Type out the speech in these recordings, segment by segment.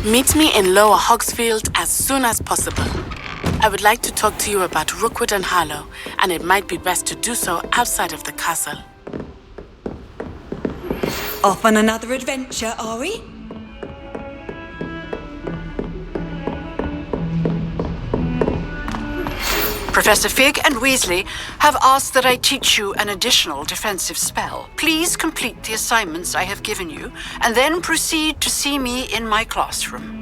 Meet me in Lower Hogsfield as soon as possible. I would like to talk to you about Rookwood and Harlow, and it might be best to do so outside of the castle. Off on another adventure, are we? Professor Fig and Weasley have asked that I teach you an additional defensive spell. Please complete the assignments I have given you, and then proceed to see me in my classroom.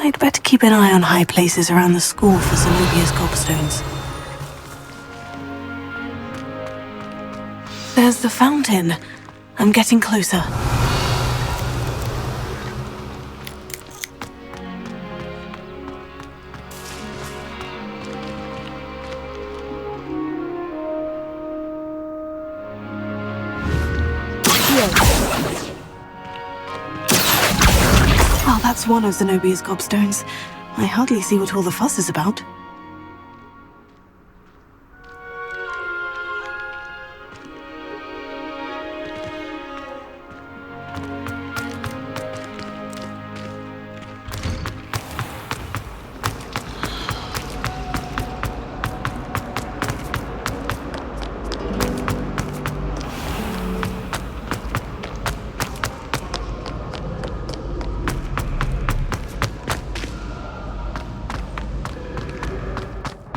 I'd better keep an eye on high places around the school for Zenobia's gobstones. There's the fountain. I'm getting closer. Oh, that's one of Zenobia's gobstones. I hardly see what all the fuss is about.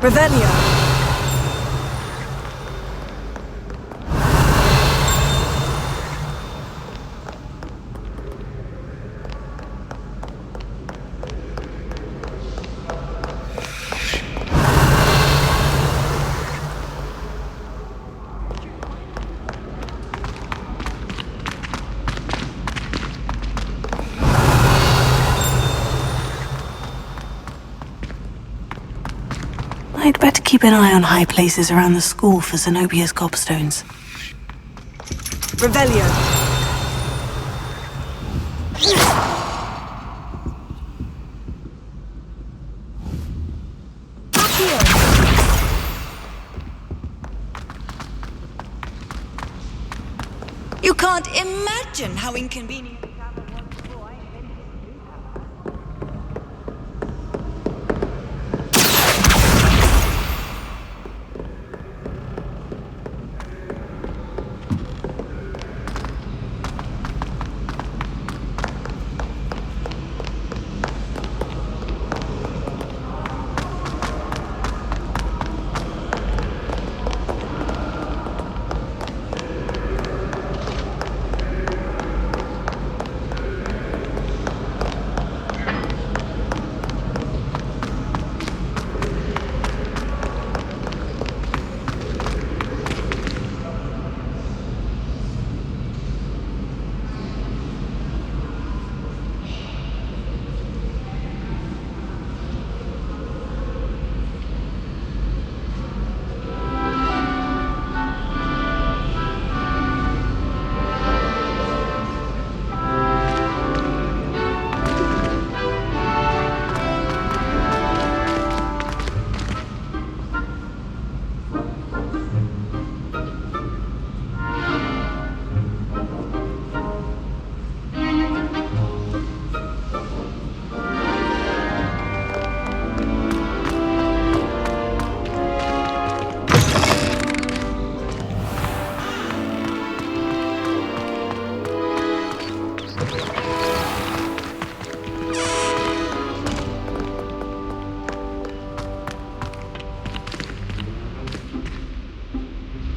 Revelio. I'd better keep an eye on high places around the school for Zenobia's gobstones. Revelio. You can't imagine how inconvenient.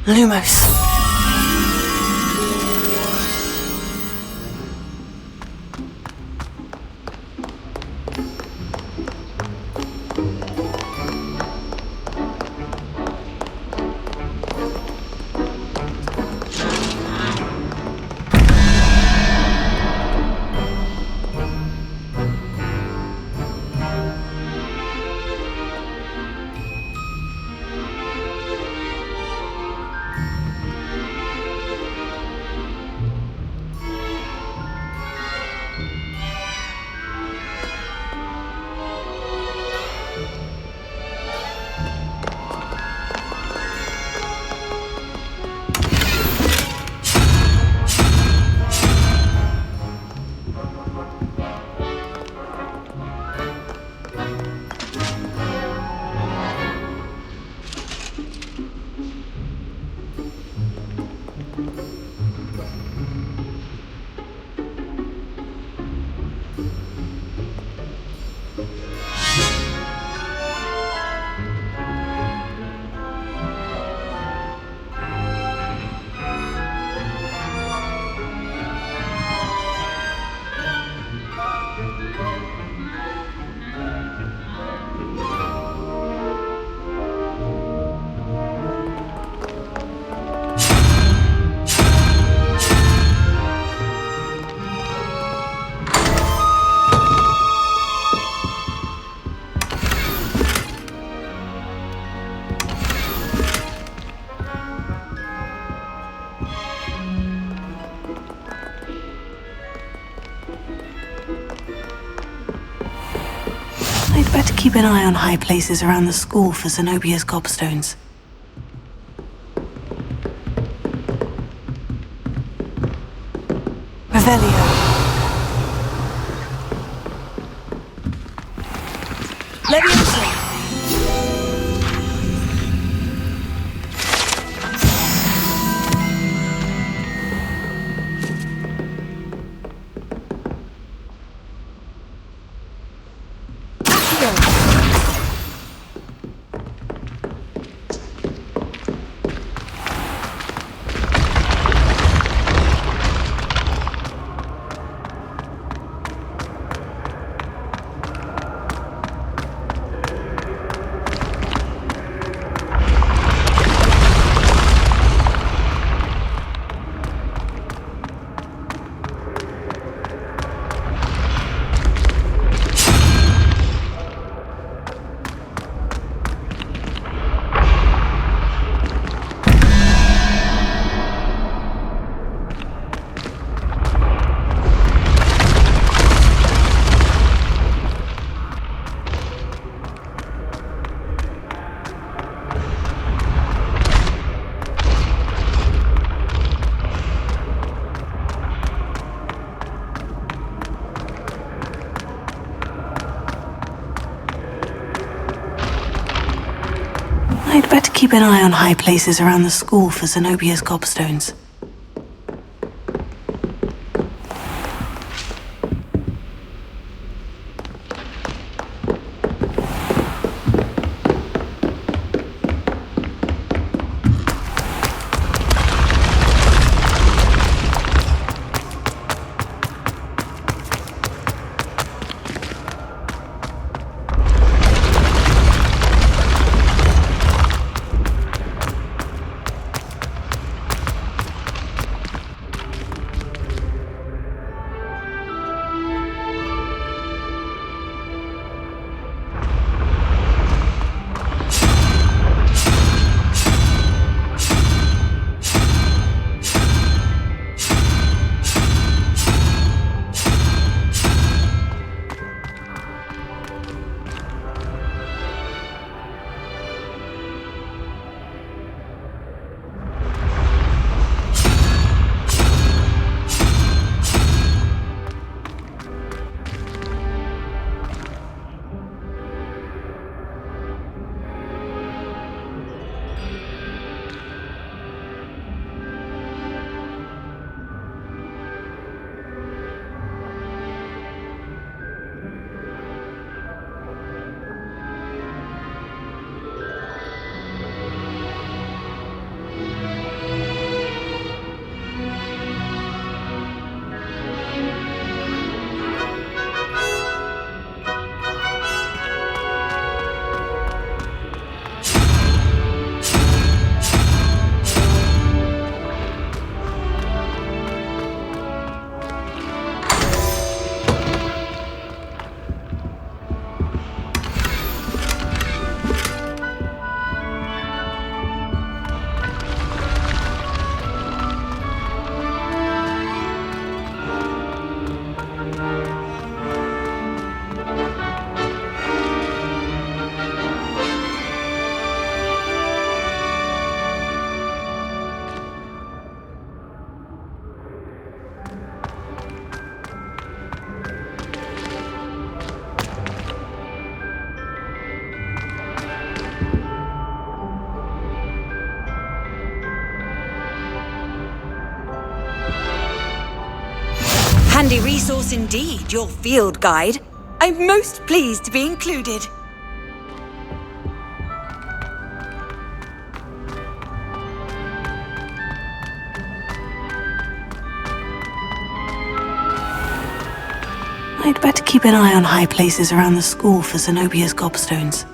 Lumos. I'd better keep an eye on high places around the school for Zenobia's gobstones. Revelio. Leviosa. I'd better keep an eye on high places around the school for Zenobia's gobstones. Handy resource indeed, your field guide. I'm most pleased to be included. I'd better keep an eye on high places around the school for Zenobia's gobstones.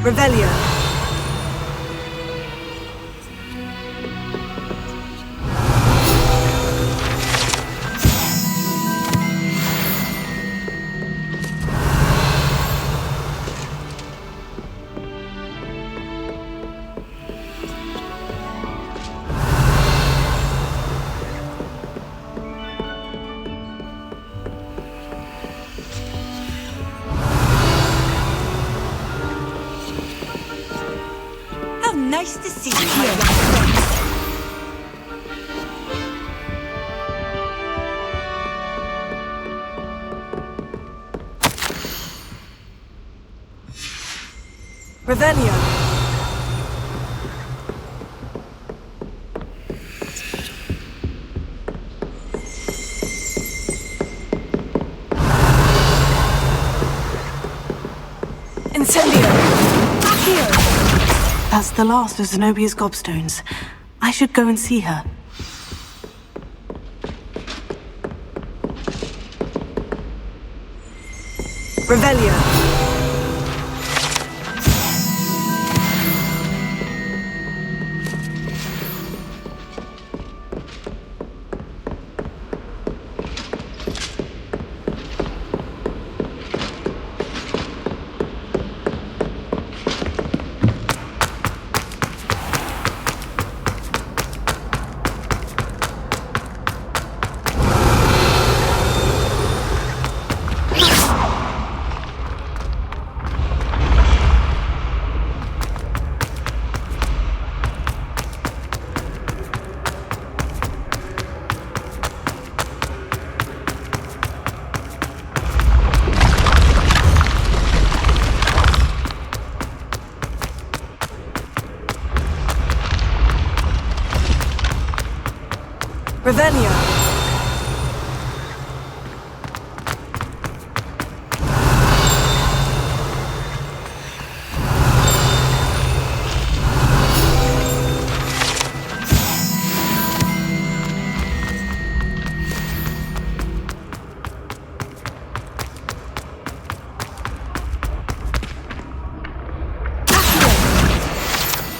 Revelio. Nice to see you, my young friends. Revelio. Incendio. Accio. That's the last of Zenobia's gobstones. I should go and see her. Revelio. Revelio.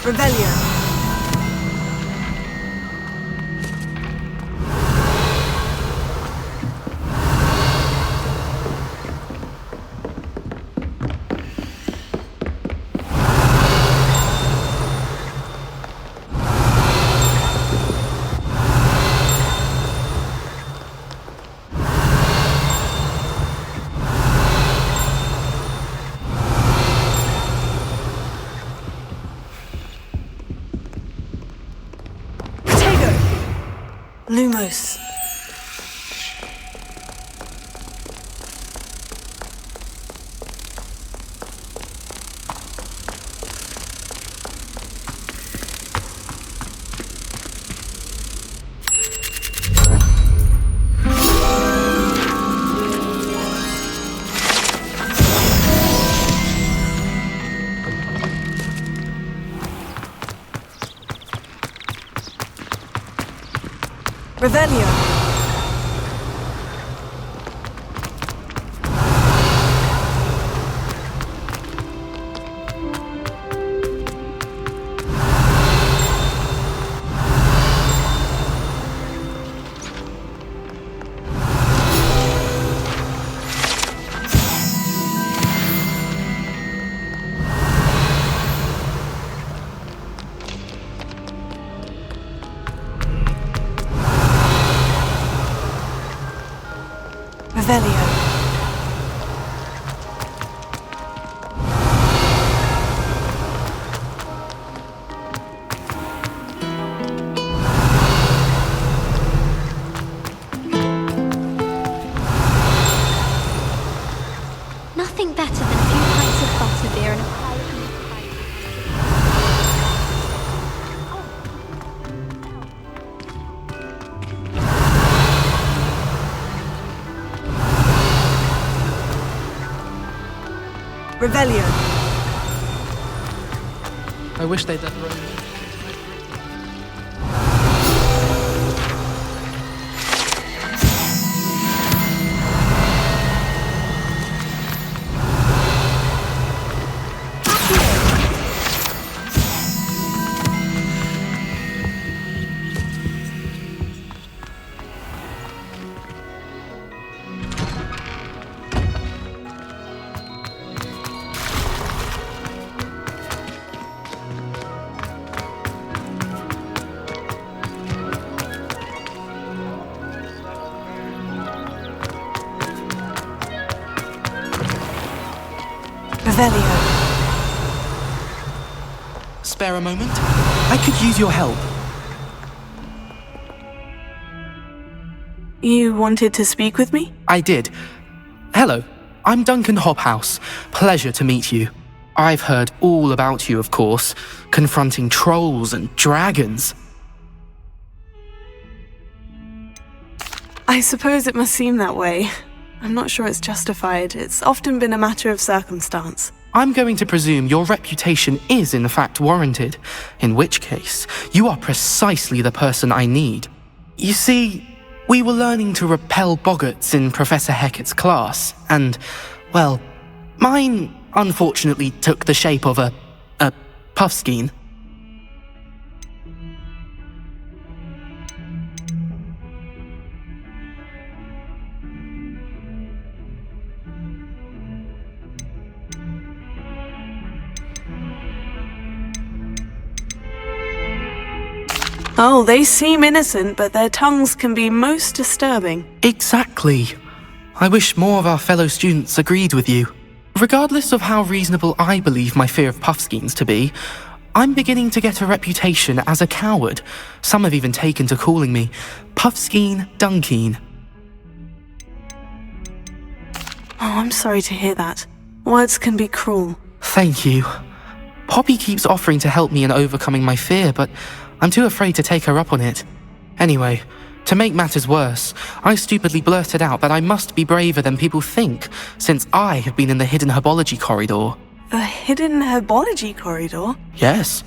Revelio. Lumos. Revelio. Revelio. Nothing better than a few pints of butter Revelio. I wish they'd let Rome. Revelio. Spare a moment? I could use your help. You wanted to speak with me? I did. Hello, I'm Duncan Hobhouse. Pleasure to meet you. I've heard all about you, of course, confronting trolls and dragons. I suppose it must seem that way. I'm not sure it's justified. It's often been a matter of circumstance. I'm going to presume your reputation is in fact warranted, in which case, you are precisely the person I need. You see, we were learning to repel boggarts in Professor Hecat's class, and, well, mine unfortunately took the shape of a puffskein. Oh, they seem innocent, but their tongues can be most disturbing. Exactly. I wish more of our fellow students agreed with you. Regardless of how reasonable I believe my fear of puffskeins to be, I'm beginning to get a reputation as a coward. Some have even taken to calling me Puffskeen Dunkeen. Oh, I'm sorry to hear that. Words can be cruel. Thank you. Poppy keeps offering to help me in overcoming my fear, but I'm too afraid to take her up on it. Anyway, to make matters worse, I stupidly blurted out that I must be braver than people think, since I have been in the hidden herbology corridor. The hidden herbology corridor? Yes.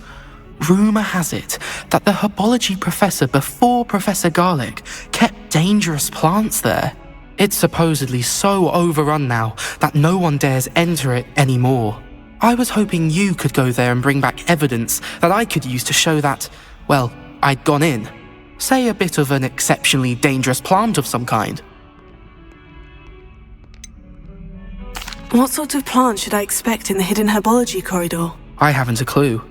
Rumour has it that the herbology professor before Professor Garlic kept dangerous plants there. It's supposedly so overrun now that no one dares enter it anymore. I was hoping you could go there and bring back evidence that I could use to show that, well, I'd gone in. Say a bit of an exceptionally dangerous plant of some kind. What sort of plant should I expect in the hidden herbology corridor? I haven't a clue.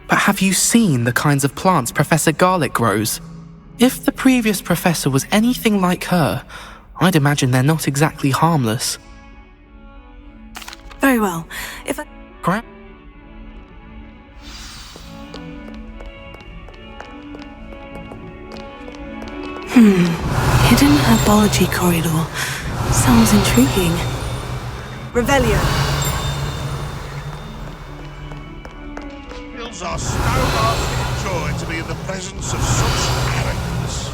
But have you seen the kinds of plants Professor Garlic grows? If the previous professor was anything like her, I'd imagine they're not exactly harmless. Very well. If I... Crap. Hidden herbology corridor. Sounds intriguing. Revelio. Fills our snow-basket joy to be in the presence of such arrogance.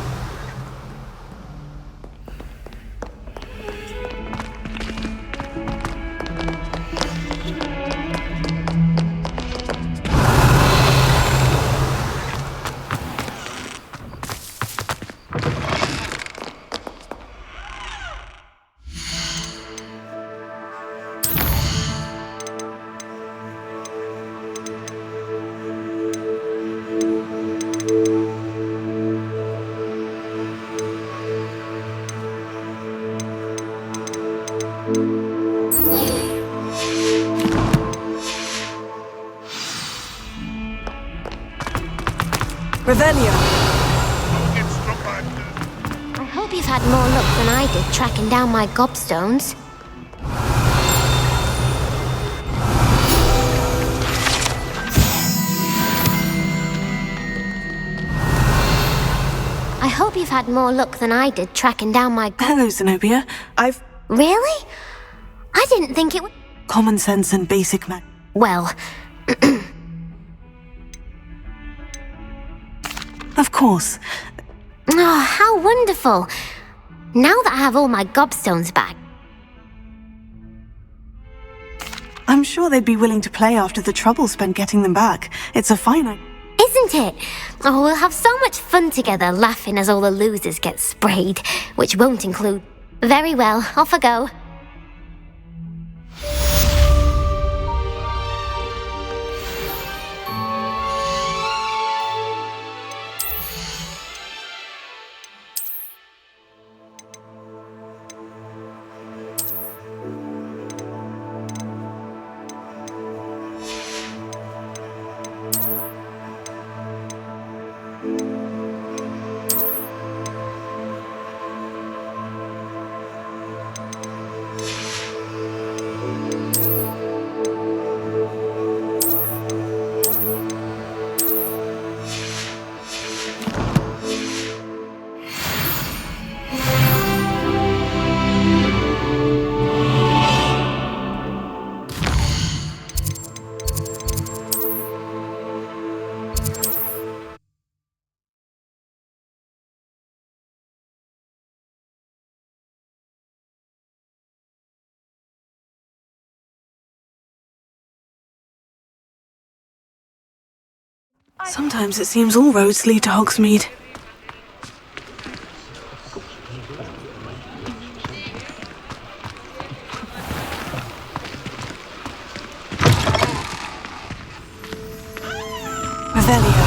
Revelio. Don't get struck by a I hope you've had more luck than I did tracking down my gobstones. I hope you've had more luck than I did tracking down my Hello, Zenobia. Really? I didn't think it would... Common sense and basic Well, Of course. oh, how wonderful. Now that I have all my gobstones back, I'm sure they'd be willing to play after the trouble spent getting them back. It's a fine idea. Isn't it? Oh, we'll have so much fun together laughing as all the losers get sprayed, which won't include... Very well, off I go. Sometimes it seems all roads lead to Hogsmeade. Revelio.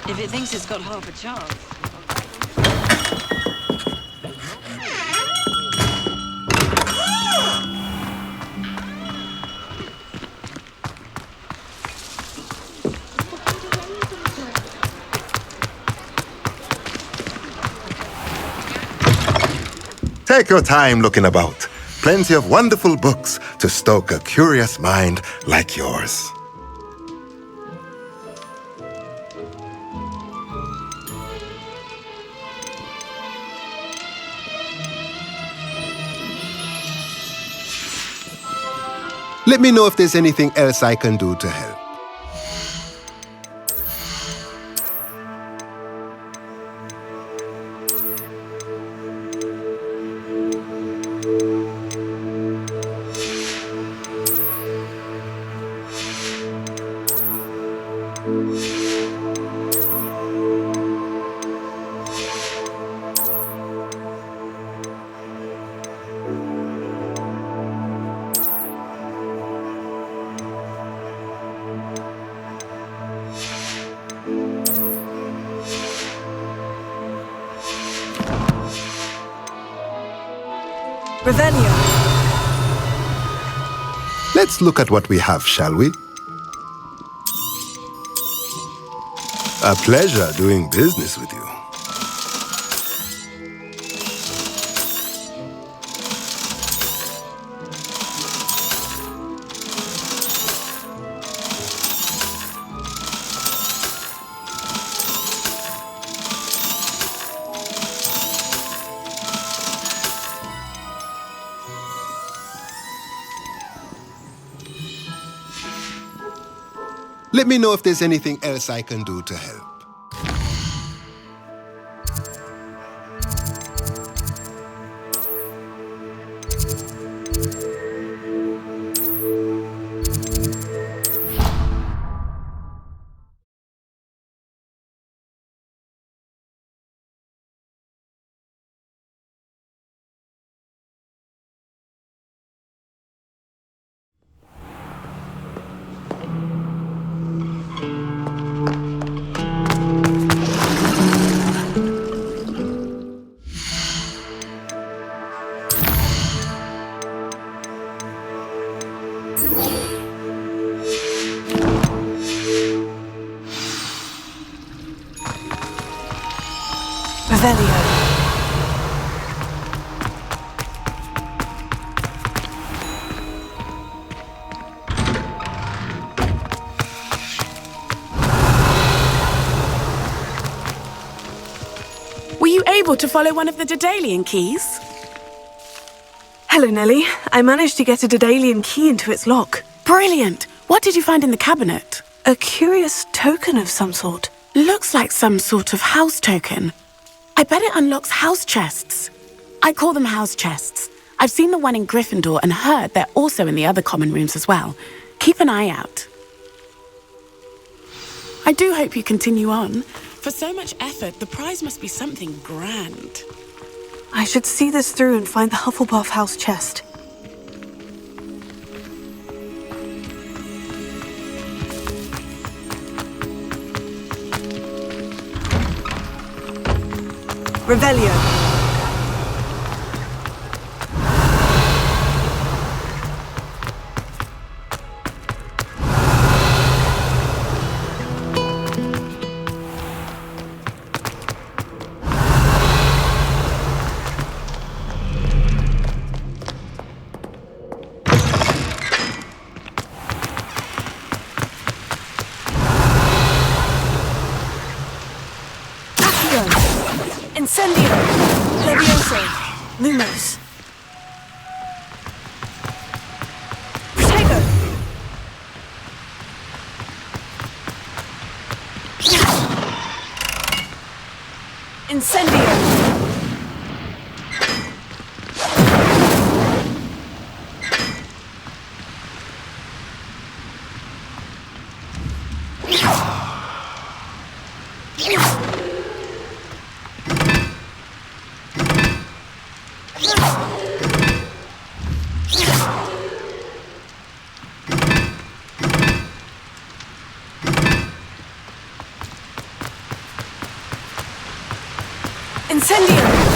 If it thinks it's got half a chance. Take your time looking about. Plenty of wonderful books to stoke a curious mind like yours. Let me know if there's anything else I can do to help. Revelio. Let's look at what we have, shall we? A pleasure doing business with you. Let me know if there's anything else I can do to help. Revelio. Were you able to follow one of the Daedalian keys? Hello, Nellie. I managed to get a Daedalian key into its lock. Brilliant! What did you find in the cabinet? A curious token of some sort. Looks like some sort of house token. I bet it unlocks house chests. I call them house chests. I've seen the one in Gryffindor and heard they're also in the other common rooms as well. Keep an eye out. I do hope you continue on. For so much effort, the prize must be something grand. I should see this through and find the Hufflepuff house chest. Revelio. Incendio! Levioso! Lumos! Protego! Incendio! Incendio!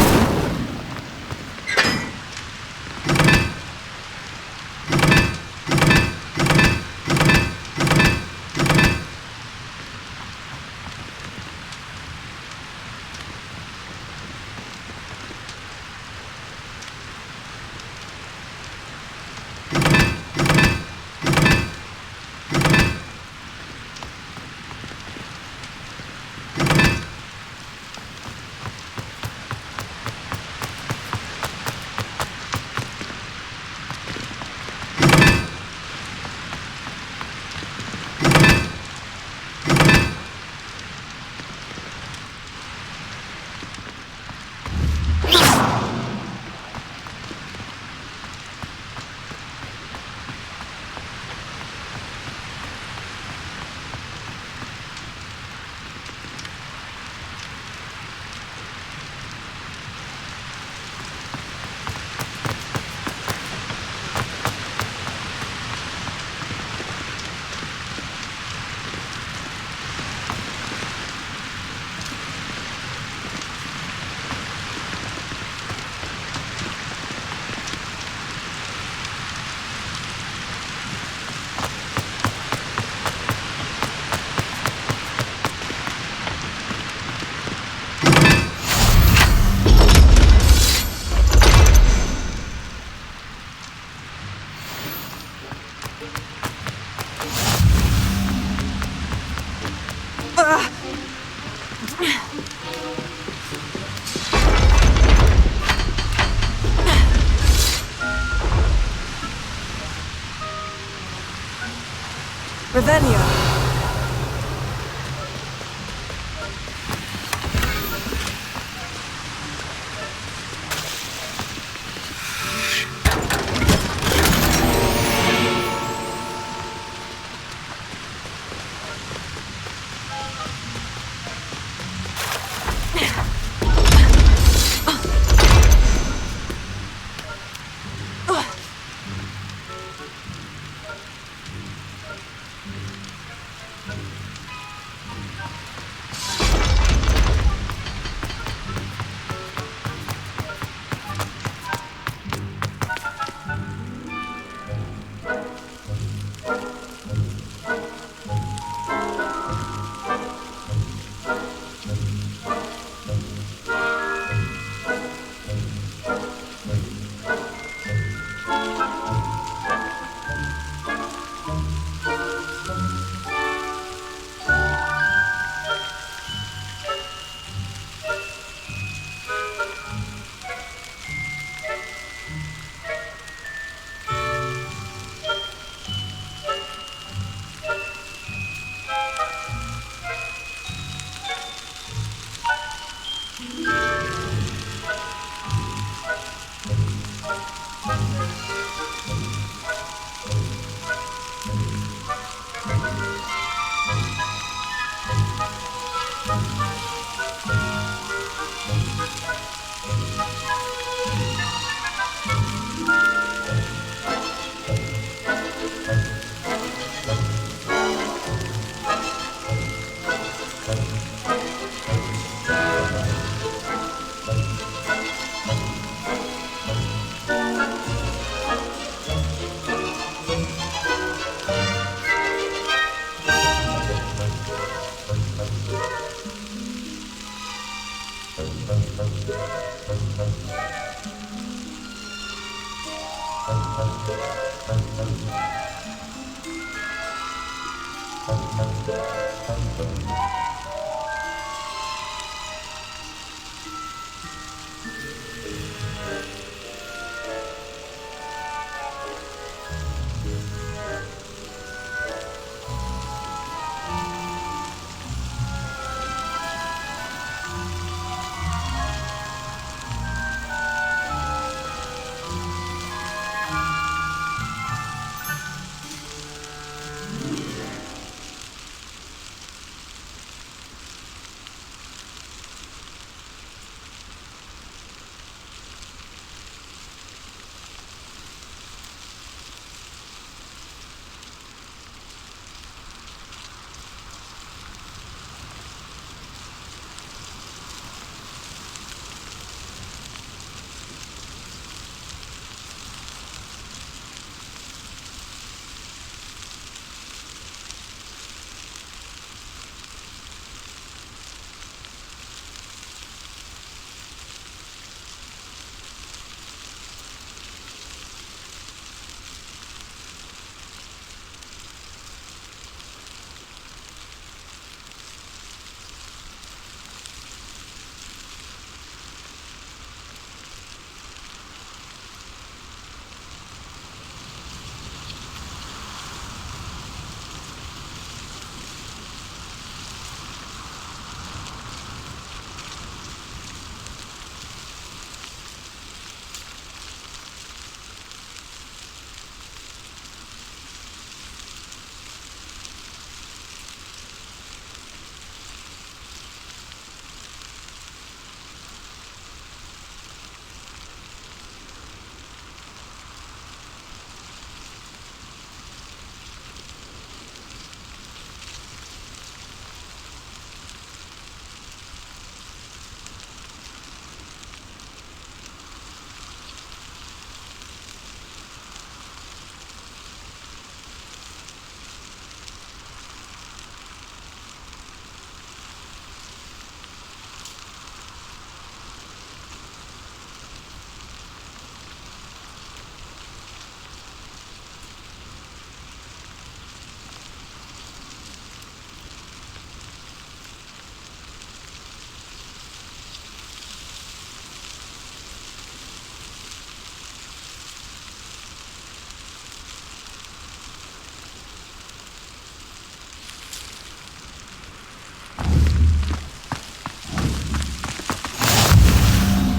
Revelio.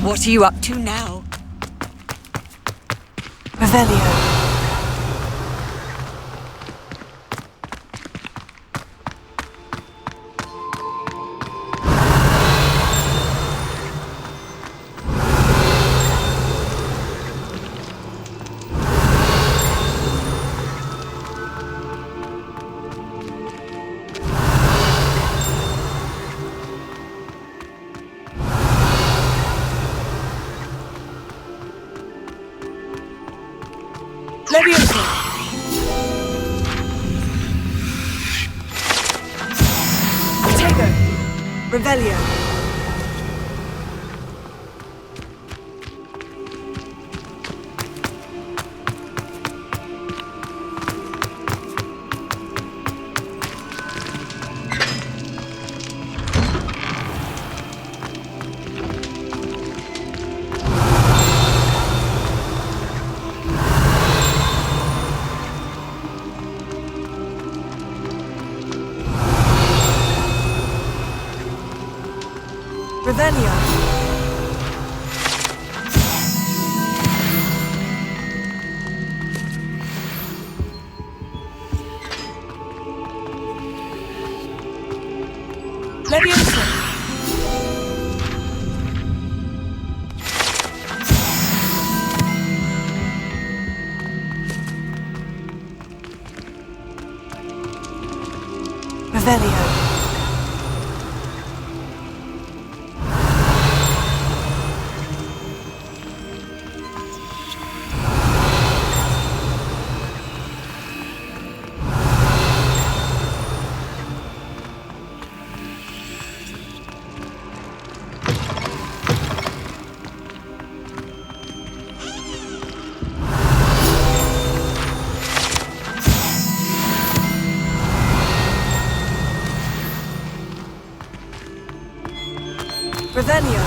What are you up to now? Revelio. Leviosa! Protego! Revelio! Revelio. Leviosa. Revelio. Revelio.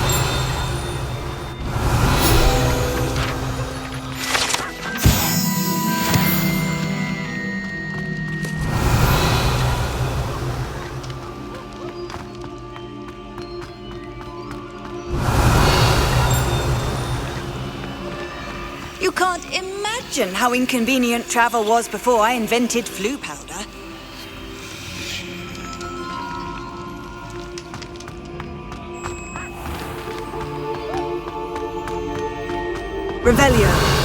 You can't imagine how inconvenient travel was before I invented flu powder. Revelio.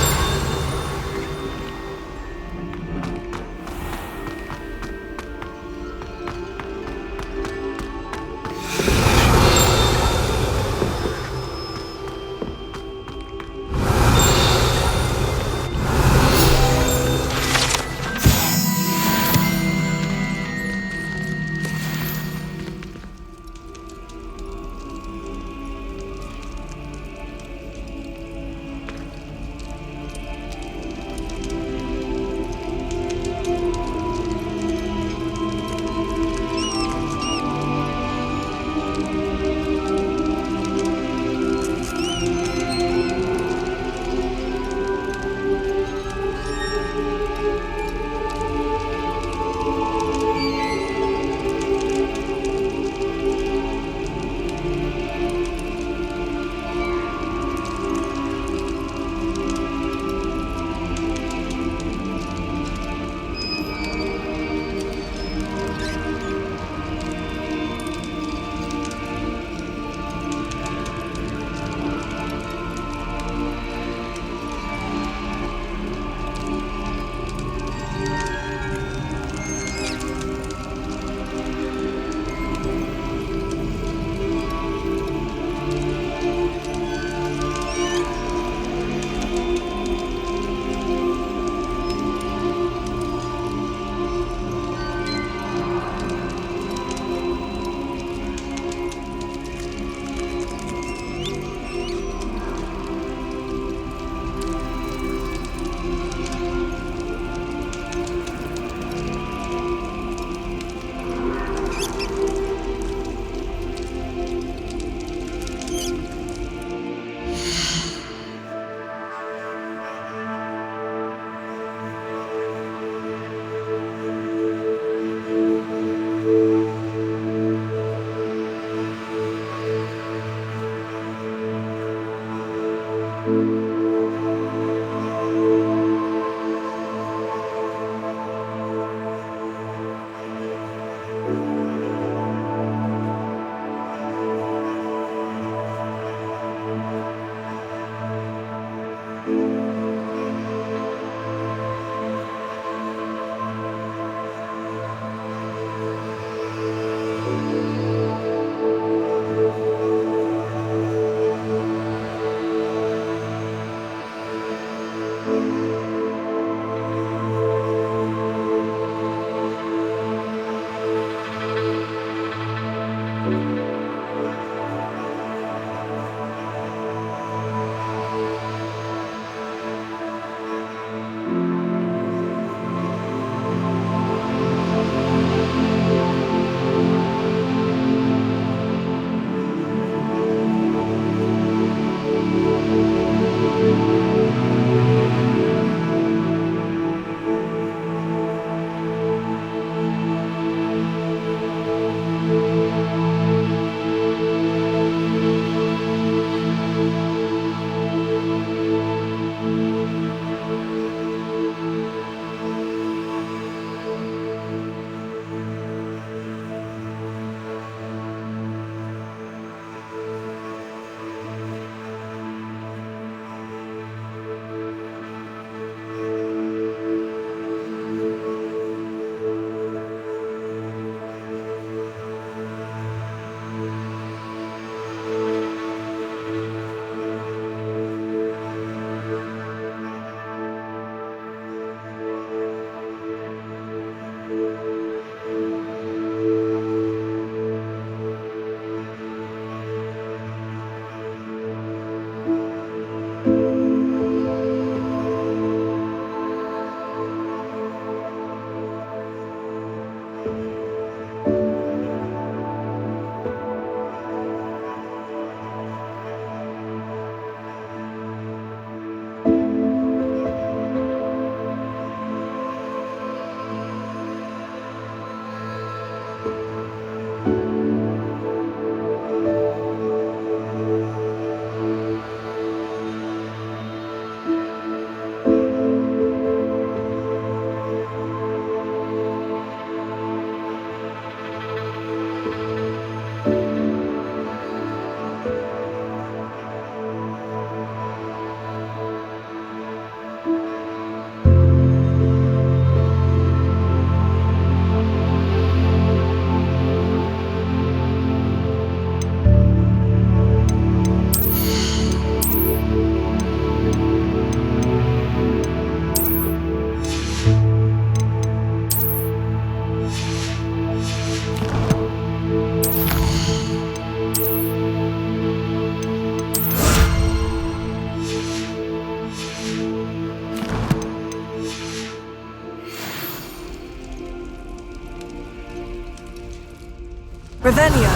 Revelio.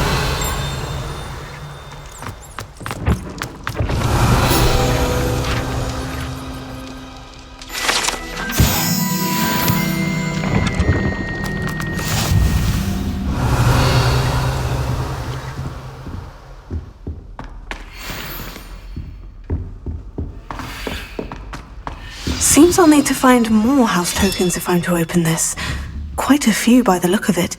Seems I'll need to find more house tokens if I'm to open this. Quite a few by the look of it.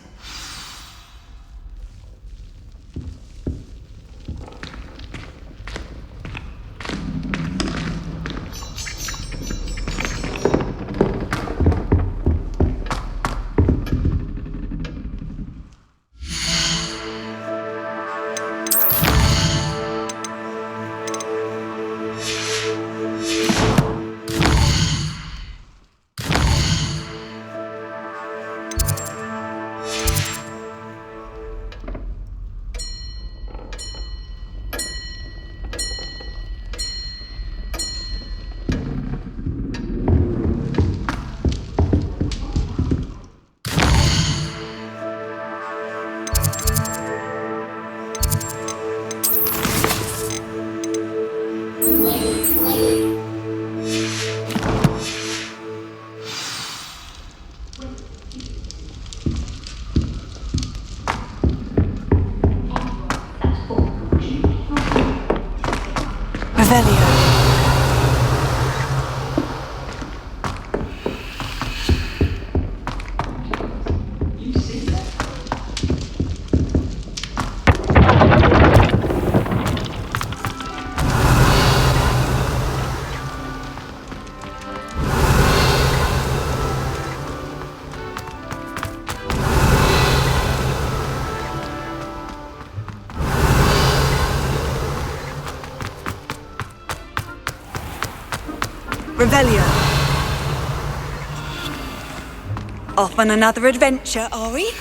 Revelio. Revelio. Off on another adventure, are we?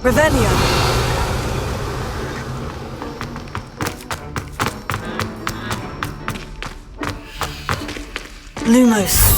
Revelio. Lumos.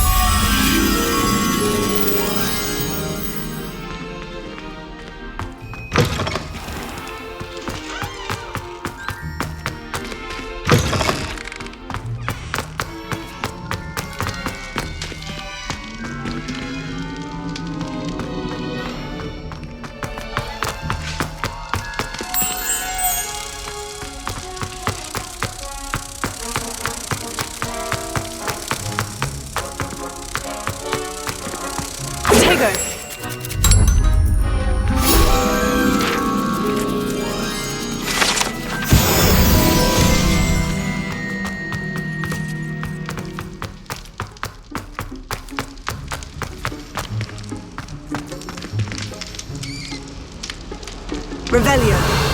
Revelio.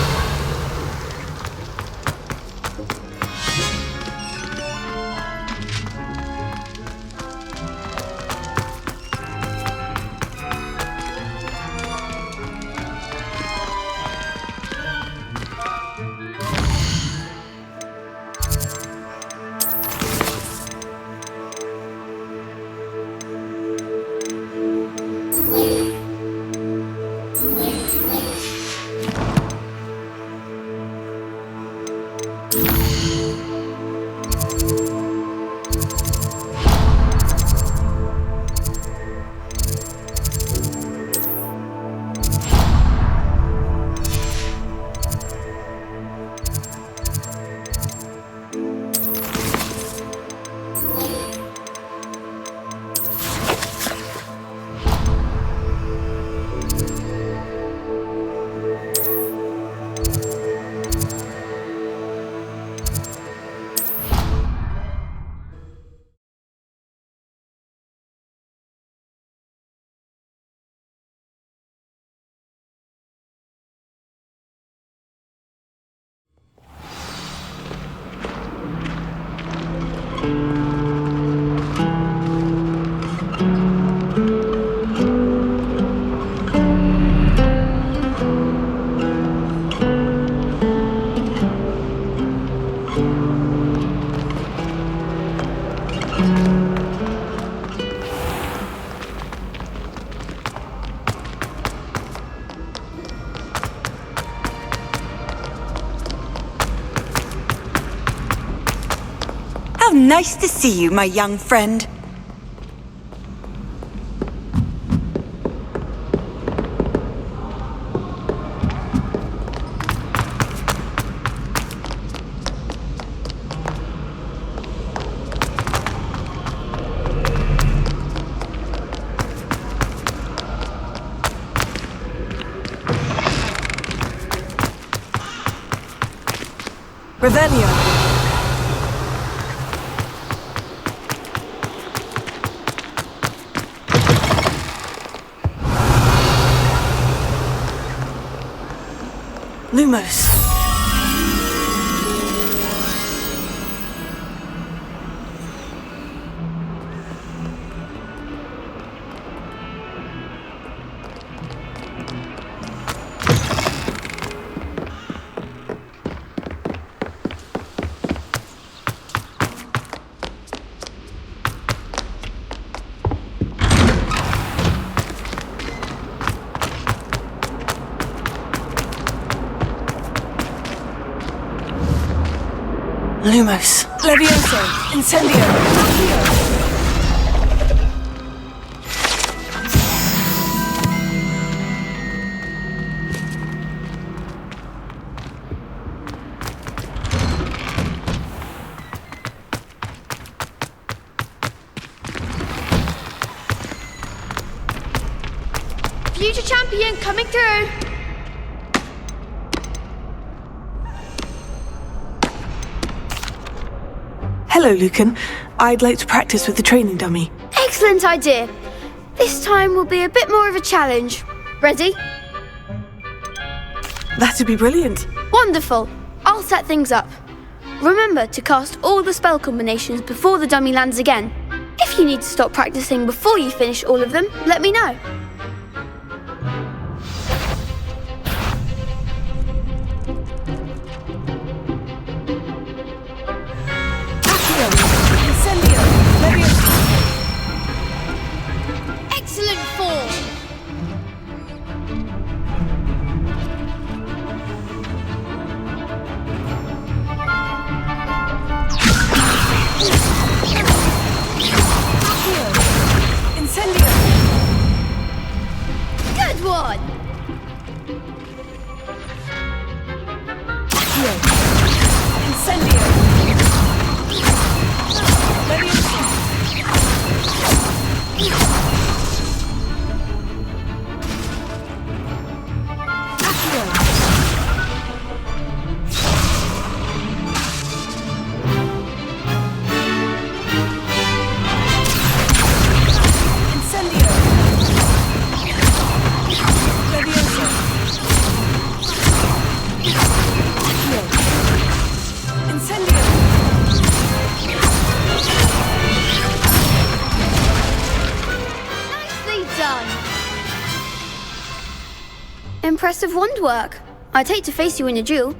Nice to see you, my young friend. Revelio. Lumos. Lumos. Levioso. Incendio. Accio. Future champion coming through. Hello, Lucan. I'd like to practice with the training dummy. Excellent idea. This time will be a bit more of a challenge. Ready? That'd be brilliant. Wonderful. I'll set things up. Remember to cast all the spell combinations before the dummy lands again. If you need to stop practicing before you finish all of them, let me know. Excellent form. Incendio. Good one. Incendio. Levioso. Impressive wand work. I'd hate to face you in a duel.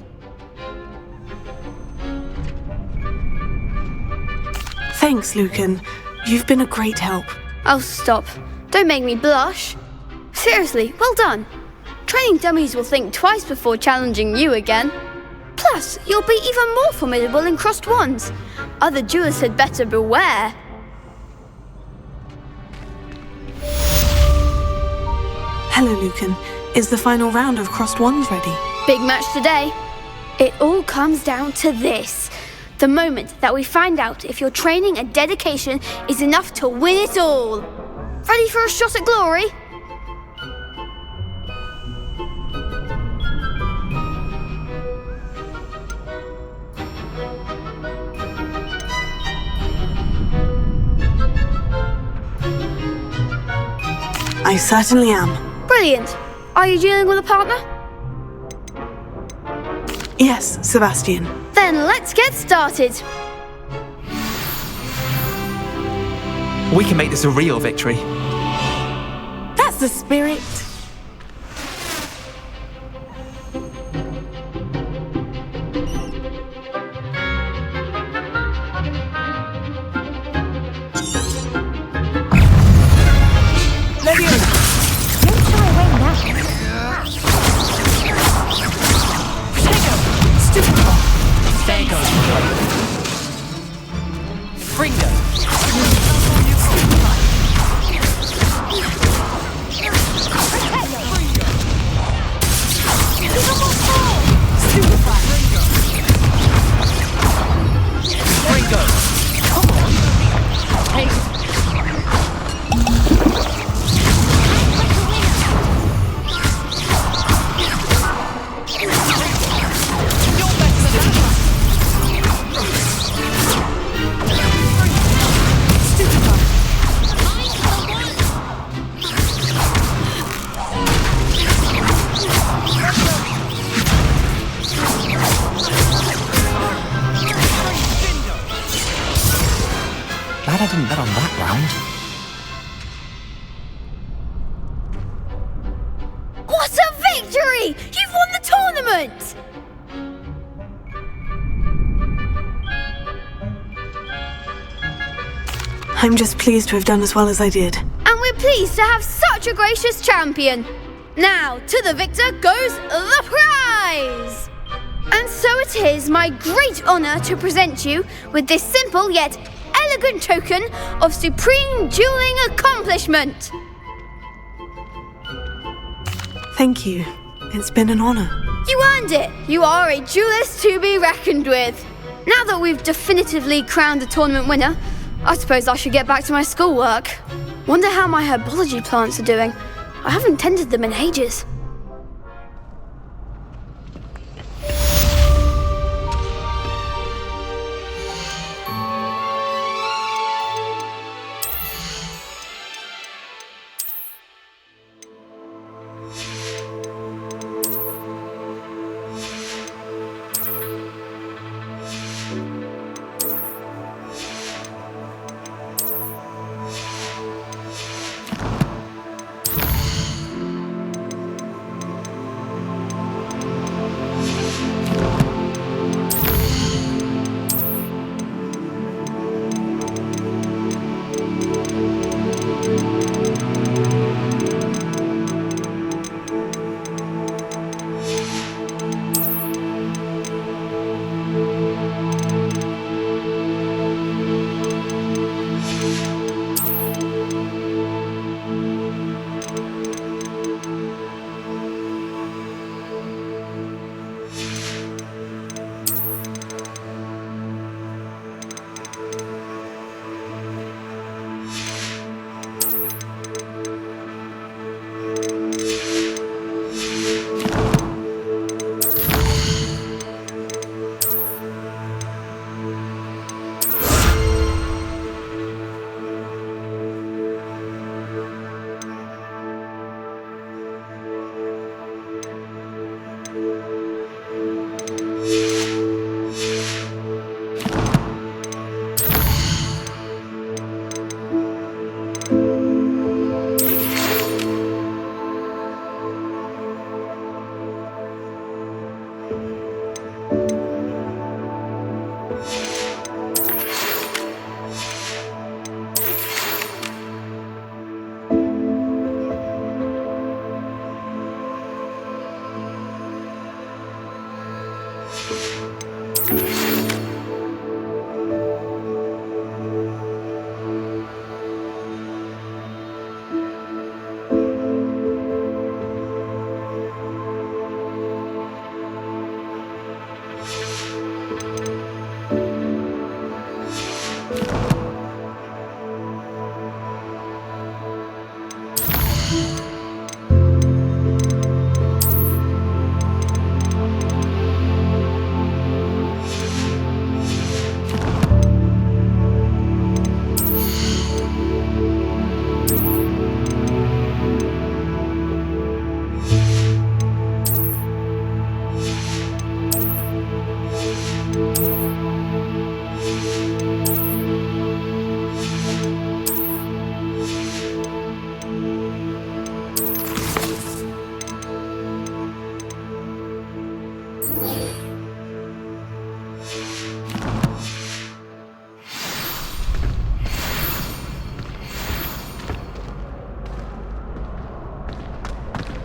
Thanks, Lucan. You've been a great help. Oh, stop. Don't make me blush. Seriously, well done. Training dummies will think twice before challenging you again. Plus, you'll be even more formidable in crossed wands. Other duelists had better beware. Hello, Lucan. Is the final round of crossed wands ready? Big match today. It all comes down to this. The moment that we find out if your training and dedication is enough to win it all. Ready for a shot at glory? I certainly am. Brilliant. Are you dealing with a partner? Yes, Sebastian. Then let's get started. We can make this a real victory. That's the spirit. What a victory! You've won the tournament! I'm just pleased to have done as well as I did. And we're pleased to have such a gracious champion. Now, to the victor goes the prize! And so it is my great honour to present you with this simple yet elegant token of supreme dueling accomplishment. Thank you. It's been an honour. You earned it. You are a duelist to be reckoned with. Now that we've definitively crowned the tournament winner, I suppose I should get back to my schoolwork. Wonder how my herbology plants are doing. I haven't tended them in ages.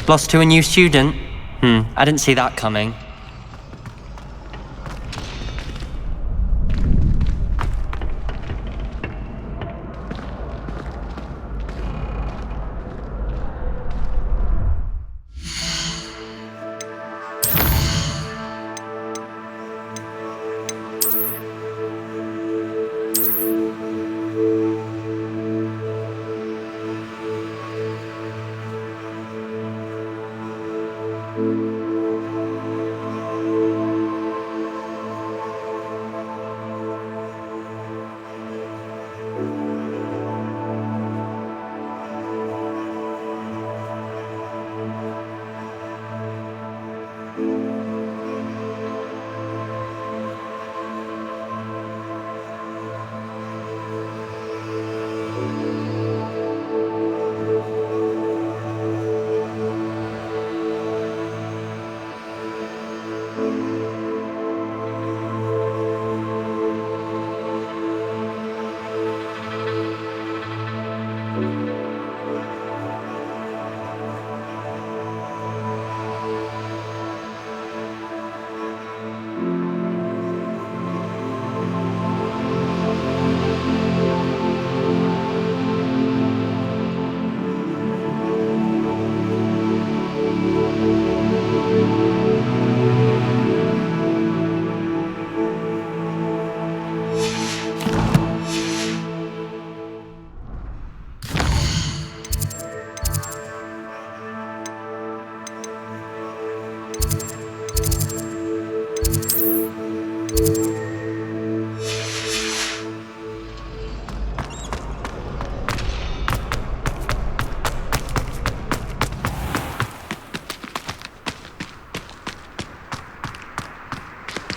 Lost to a new student? I didn't see that coming.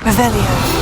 Revelio.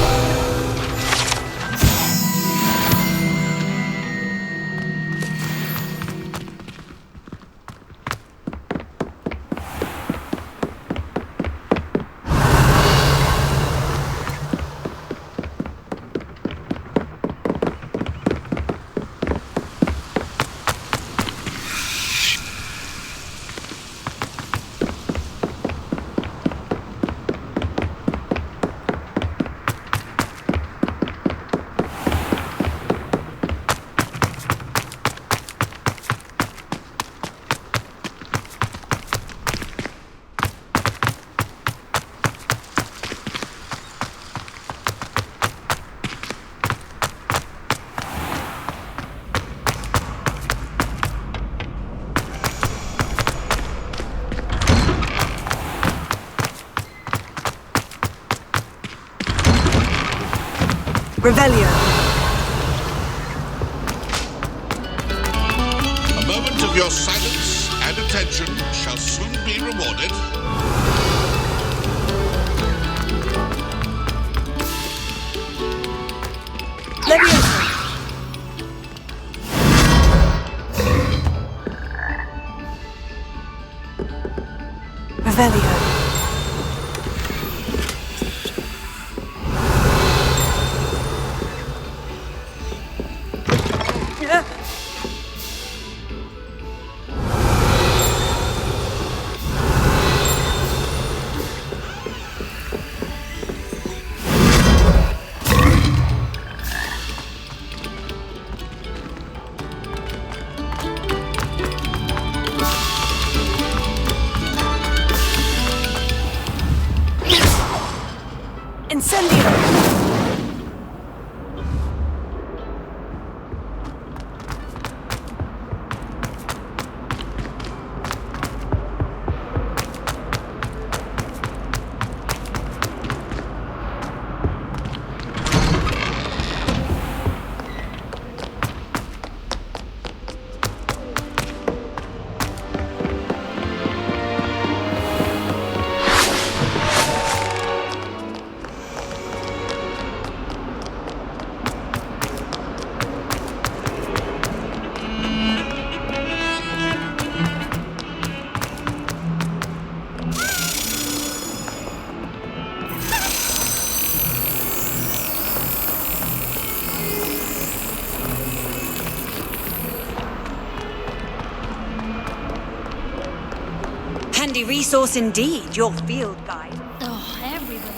Revelio. A moment of your silence and attention shall soon be rewarded. Leviosa. Revelio. Handy resource indeed, your field guide. Oh, everybody.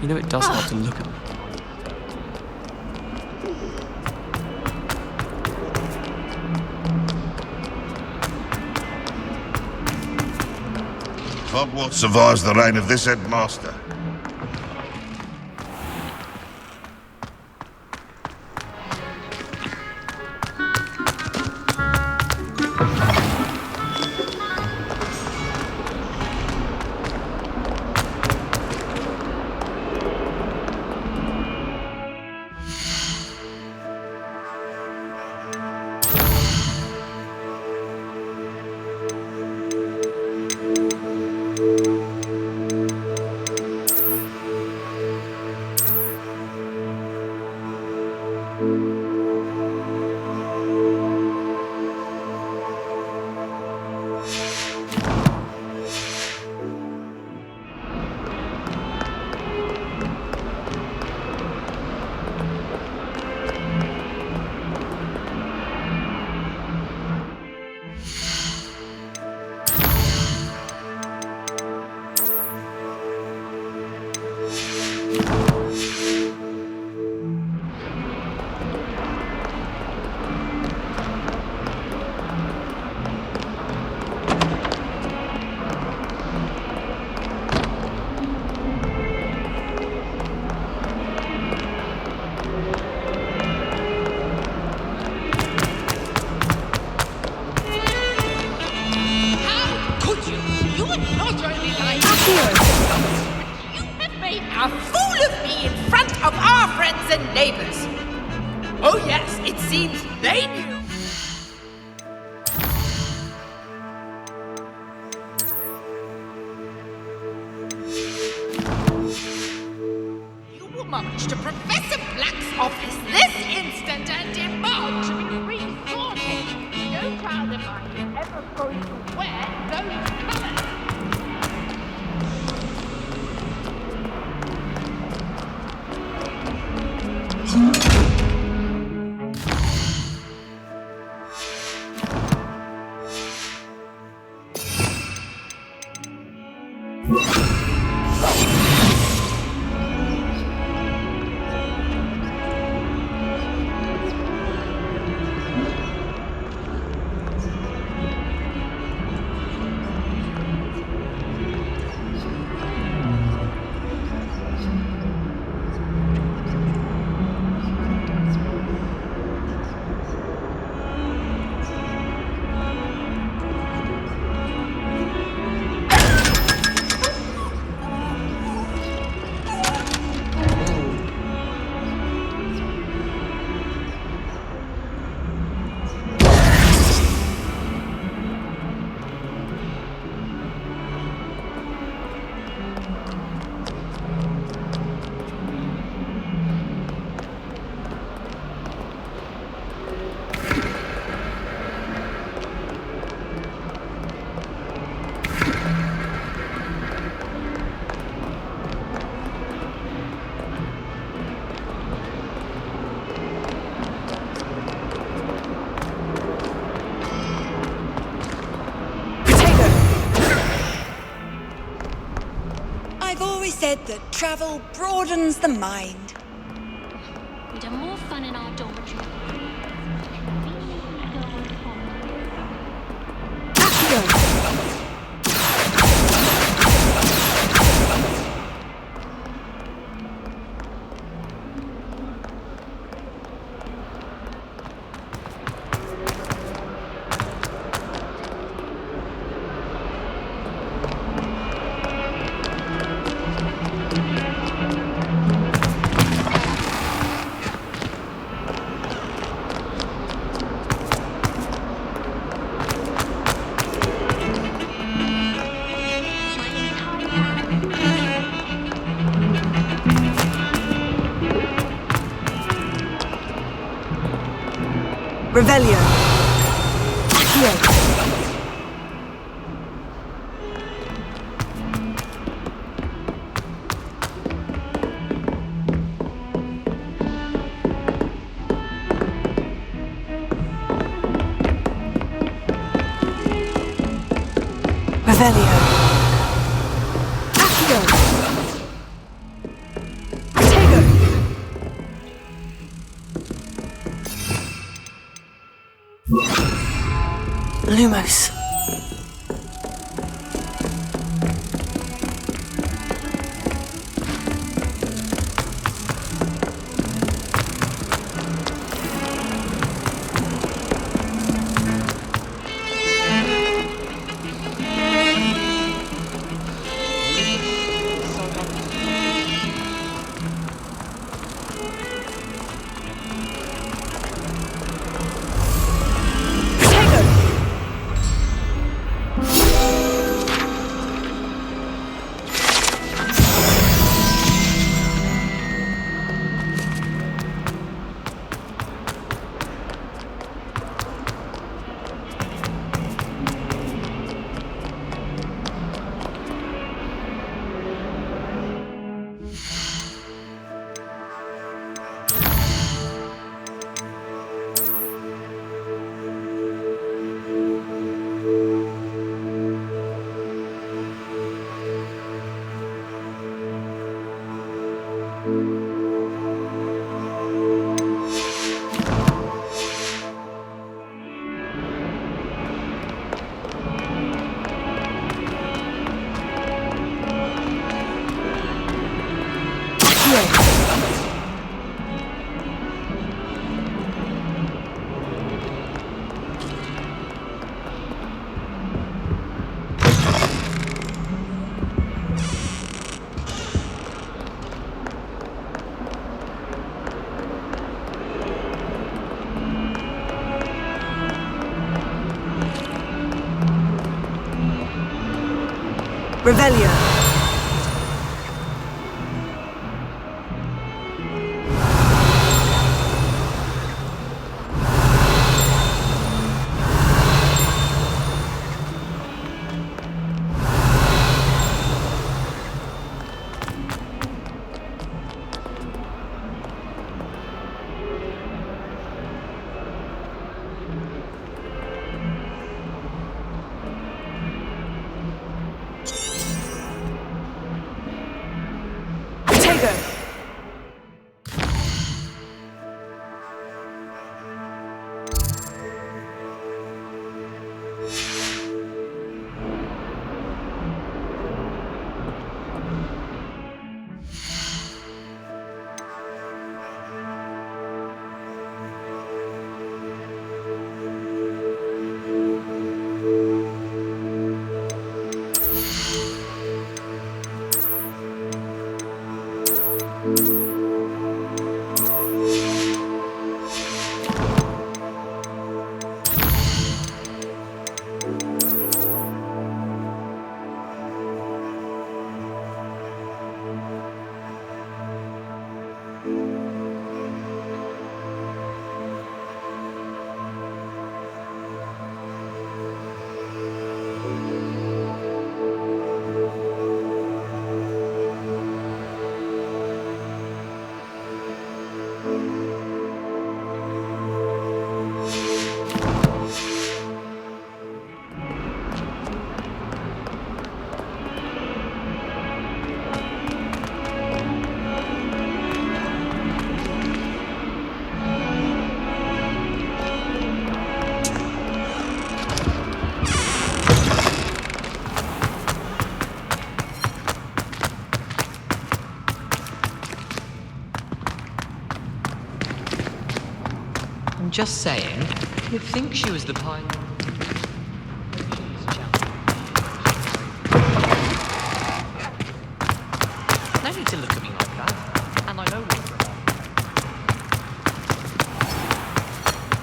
You know it does help to look at them. Hogwarts survives the reign of this headmaster. How could you? You would not only lie. You have made a fool of me in front of our friends and neighbors. Oh yes, it seems they knew. You will march to Professor Black's office this instant and demand to be resorted. No child of mine is ever going to wear those colors. I've always said that travel broadens the mind. We'd have more fun in our dormitory. Revelio. Accio. Revelio. Accio. Tego. Lumos. Revelio. I'm just saying, you'd think she was the pioneer. No need to look at me like that, and I know what.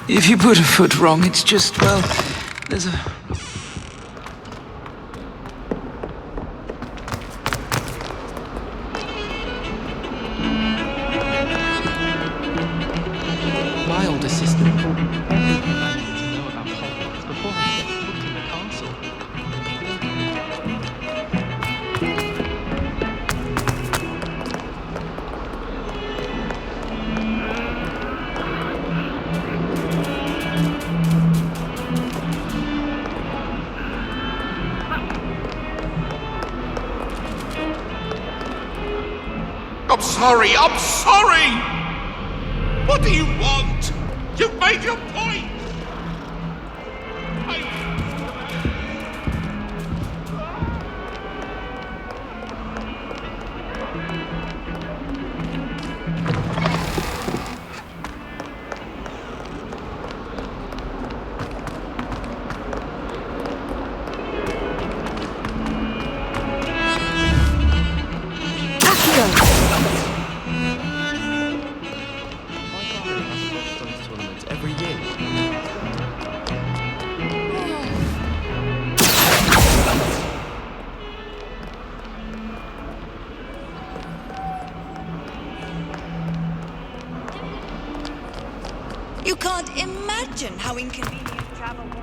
If you put a foot wrong, it's just, well, there's a... My older sister to know about Hogwarts before I stepped foot in the castle. I'm sorry, I'm sorry! What do you want? You've made your point! Every year. You can't imagine how inconvenient travel was.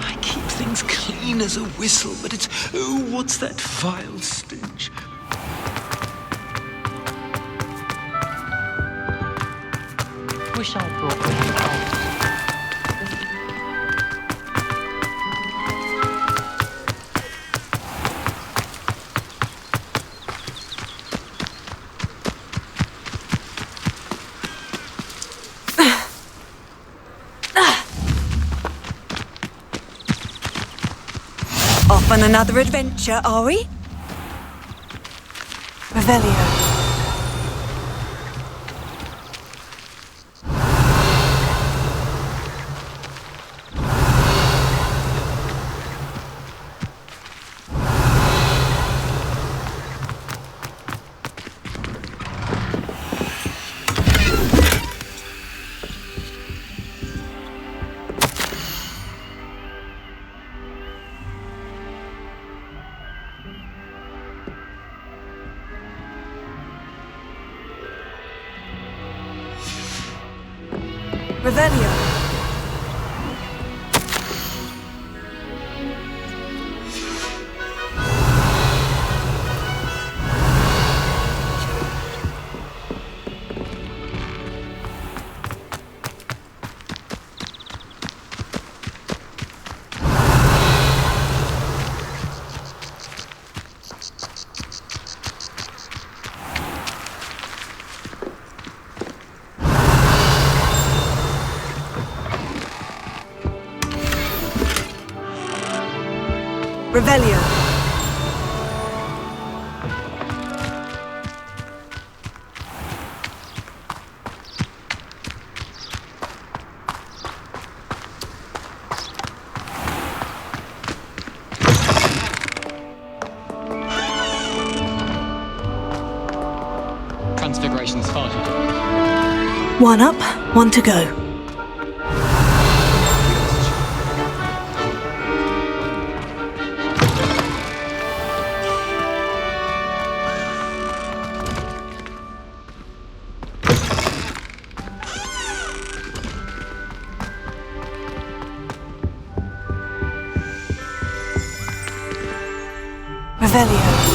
I keep things clean as a whistle, but it's, oh, what's that vile stench? Wish I brought Off on another adventure, are we? Revelio. Revelio. Revelio. Transfiguration's spotted. One up, one to go. Revelio.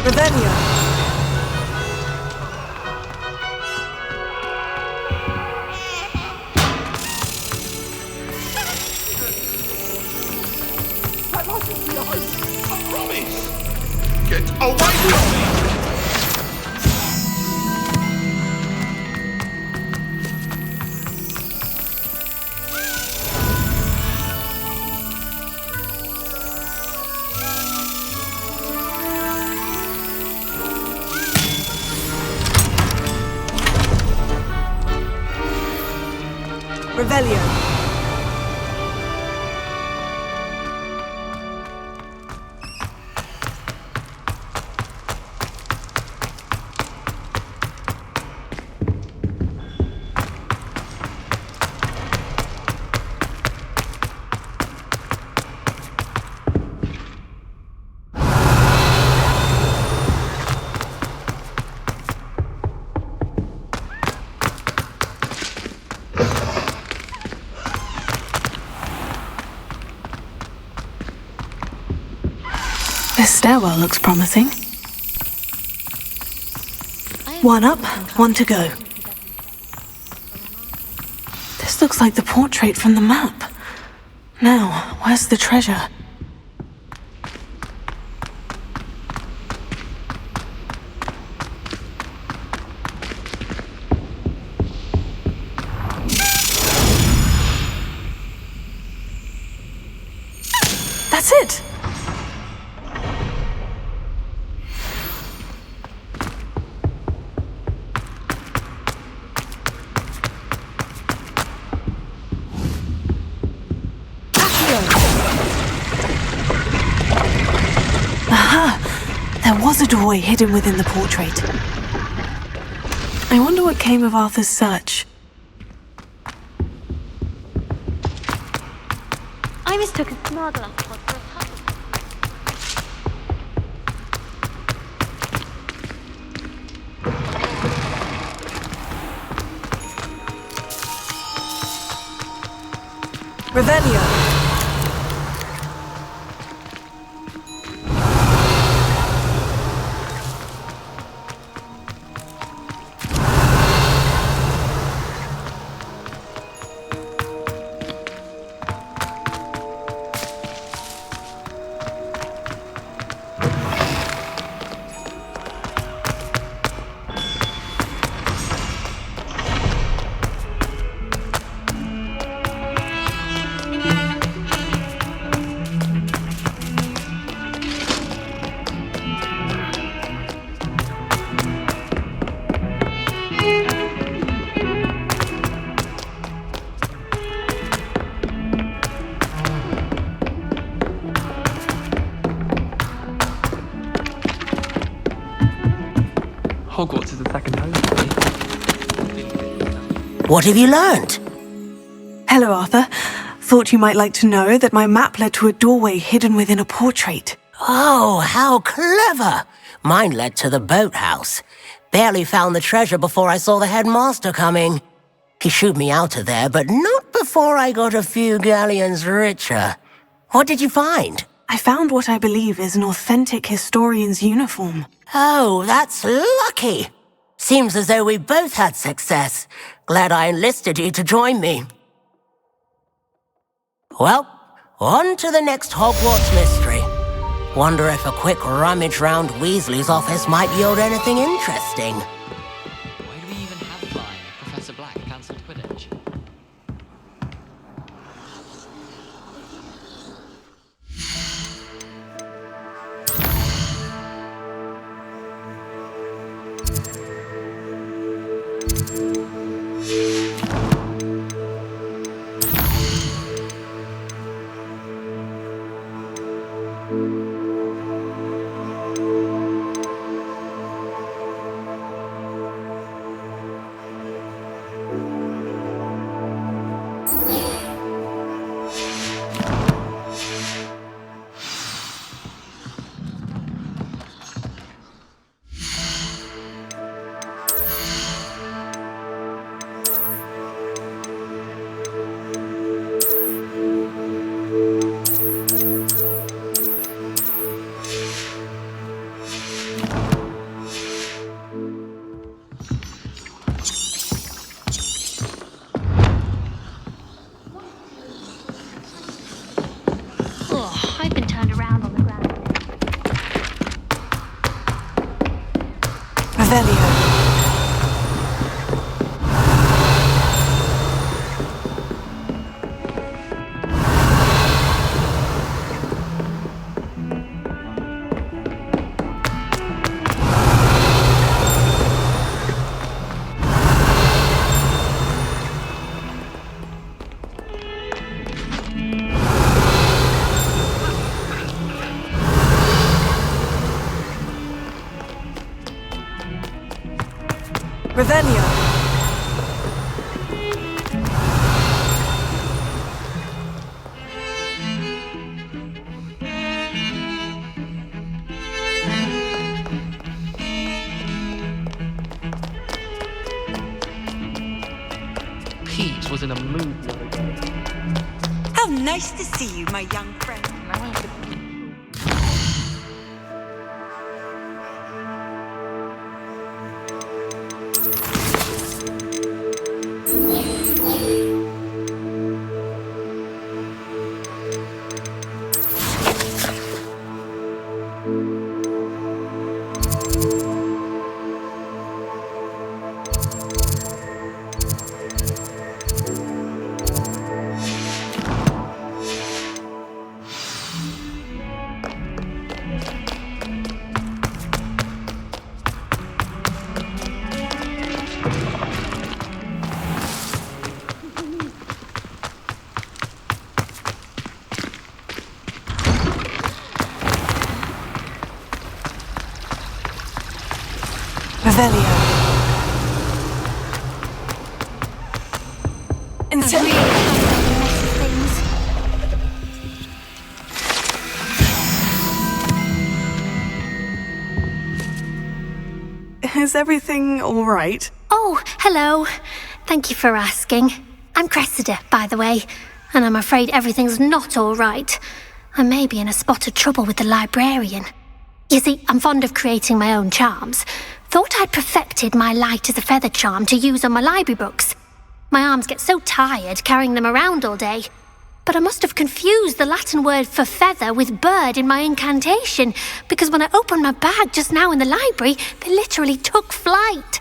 Revelio. That wasn't the ice. I promise. Get away from me! Revelio. This stairwell looks promising. One up, one to go. This looks like the portrait from the map. Now, where's the treasure? That's it! Aha! There was a doorway hidden within the portrait. I wonder what came of Arthur's search. I mistook a smuggle pod for a puzzle. Revelio. Hogwarts is a second home for me. What have you learned? Hello, Arthur. Thought you might like to know that my map led to a doorway hidden within a portrait. Oh, how clever! Mine led to the boathouse. Barely found the treasure before I saw the headmaster coming. He shooed me out of there, but not before I got a few galleons richer. What did you find? I found what I believe is an authentic historian's uniform. Oh, that's lucky. Seems as though we both had success. Glad I enlisted you to join me. Well, on to the next Hogwarts mystery. Wonder if a quick rummage round Weasley's office might yield anything interesting. Why do we even have flying if Professor Black cancelled Quidditch? I've been turned around on the ground. Revelio. Revelio. Pete was in a mood the other day. How nice to see you, my young friend. Revelio. I really can't make a mess of things. Is everything all right? Oh, hello. Thank you for asking. I'm Cressida, by the way, and I'm afraid everything's not all right. I may be in a spot of trouble with the librarian. You see, I'm fond of creating my own charms. Thought I'd perfected my light as a feather charm to use on my library books. My arms get so tired carrying them around all day. But I must have confused the Latin word for feather with bird in my incantation, because when I opened my bag just now in the library, they literally took flight.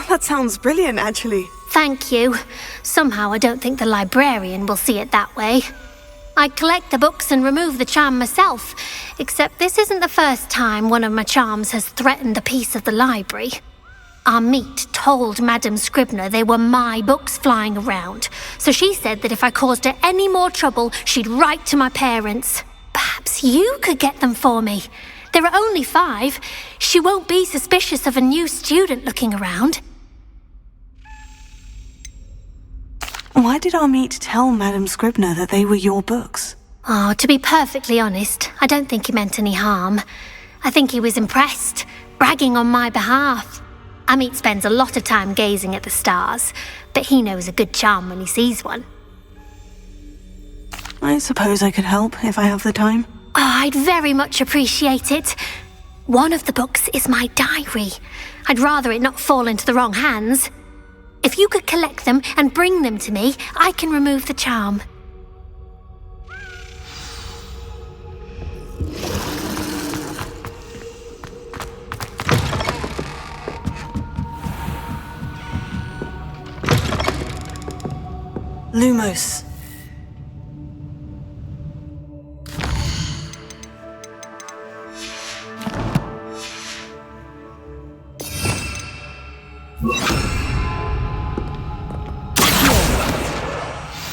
That sounds brilliant, actually. Thank you. Somehow I don't think the librarian will see it that way. I collect the books and remove the charm myself, except this isn't the first time one of my charms has threatened the peace of the library. Our meet told Madame Scribner they were my books flying around, so she said that if I caused her any more trouble, she'd write to my parents. Perhaps you could get them for me. There are only 5. She won't be suspicious of a new student looking around. Why did our meet tell Madame Scribner that they were your books? Oh, to be perfectly honest, I don't think he meant any harm. I think he was impressed, bragging on my behalf. Amit spends a lot of time gazing at the stars, but he knows a good charm when he sees one. I suppose I could help if I have the time. Oh, I'd very much appreciate it. One of the books is my diary. I'd rather it not fall into the wrong hands. If you could collect them and bring them to me, I can remove the charm. Lumos.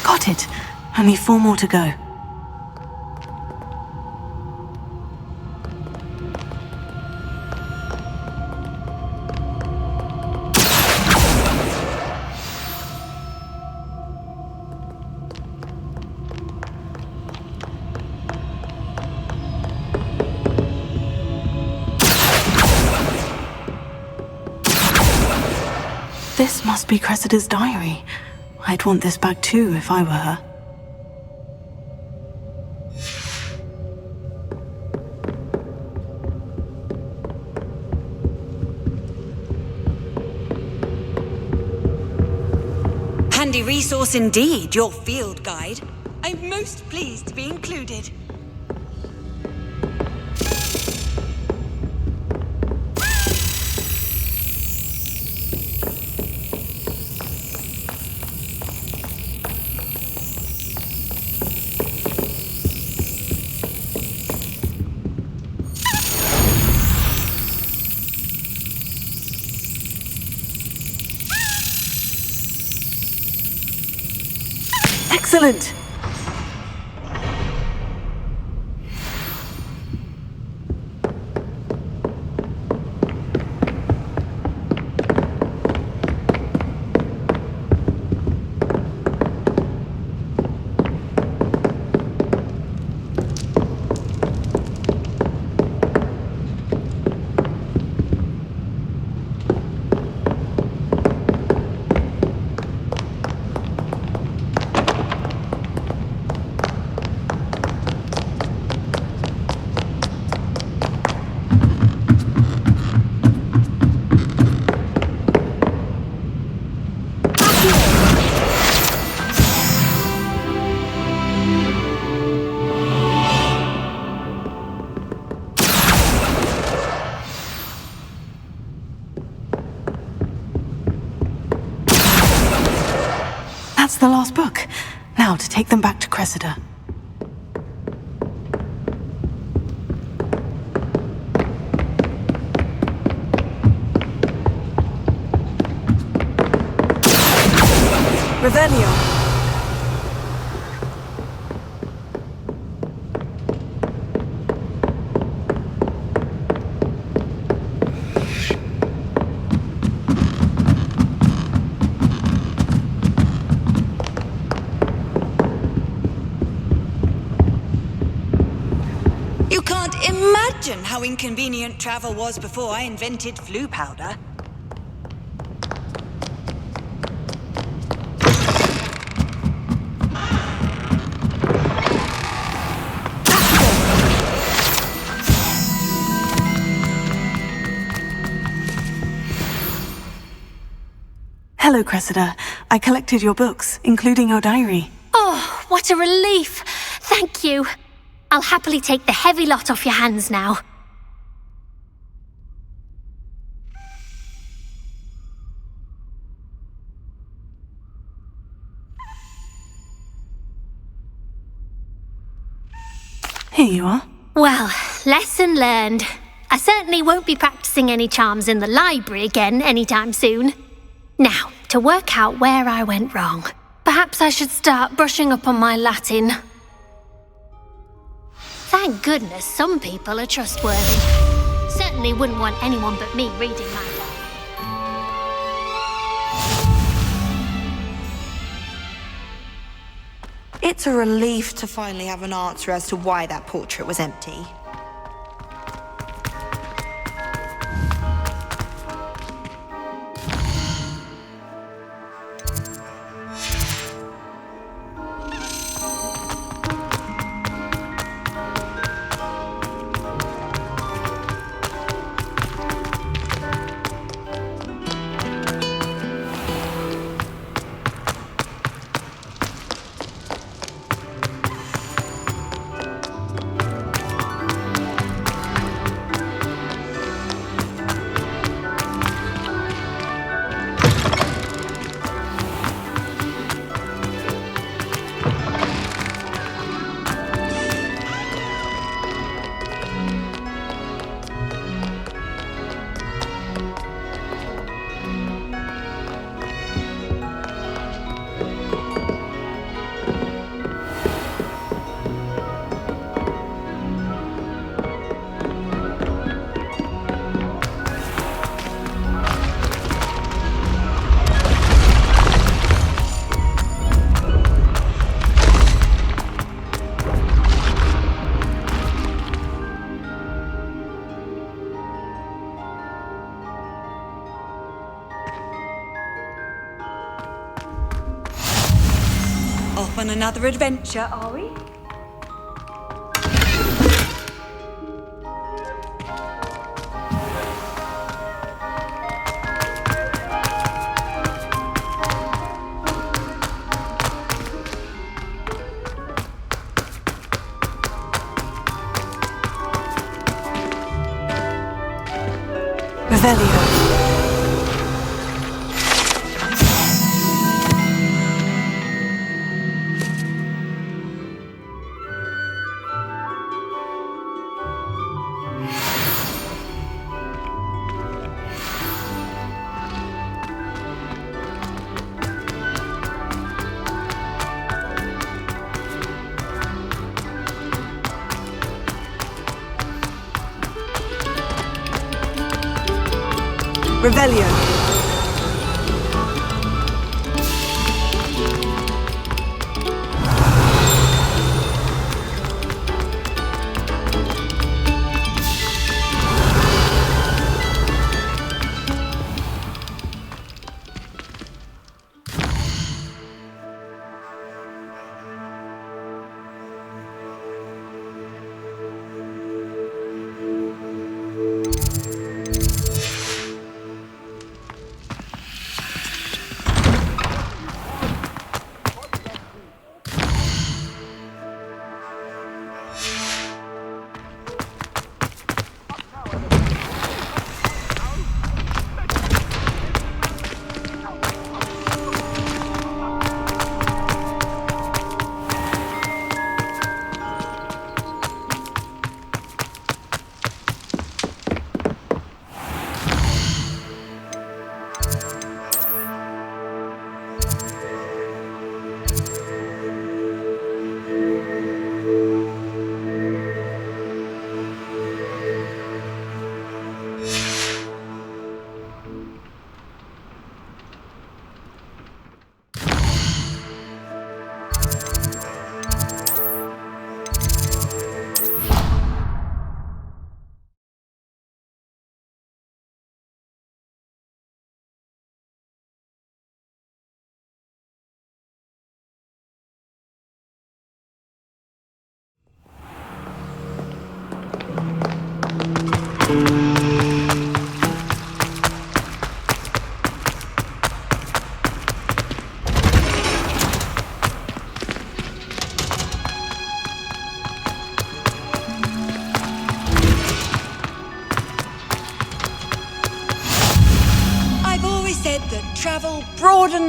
Got it. Only 4 more to go. This must be Cressida's diary. I'd want this back too if I were her. Handy resource indeed, your field guide. I'm most pleased to be included. Excellent! That's the last book. Now to take them back to Cressida. Revelio. imagine how inconvenient travel was before I invented flu powder. Hello, Cressida. I collected your books, including your diary. Oh, what a relief! Thank you. I'll happily take the heavy lot off your hands now. Here you are. Well, lesson learned. I certainly won't be practicing any charms in the library again anytime soon. Now, to work out where I went wrong. Perhaps I should start brushing up on my Latin. Thank goodness some people are trustworthy. Certainly wouldn't want anyone but me reading my diary. It's a relief to finally have an answer as to why that portrait was empty. Off on another adventure, are we? Revelio. Revelio.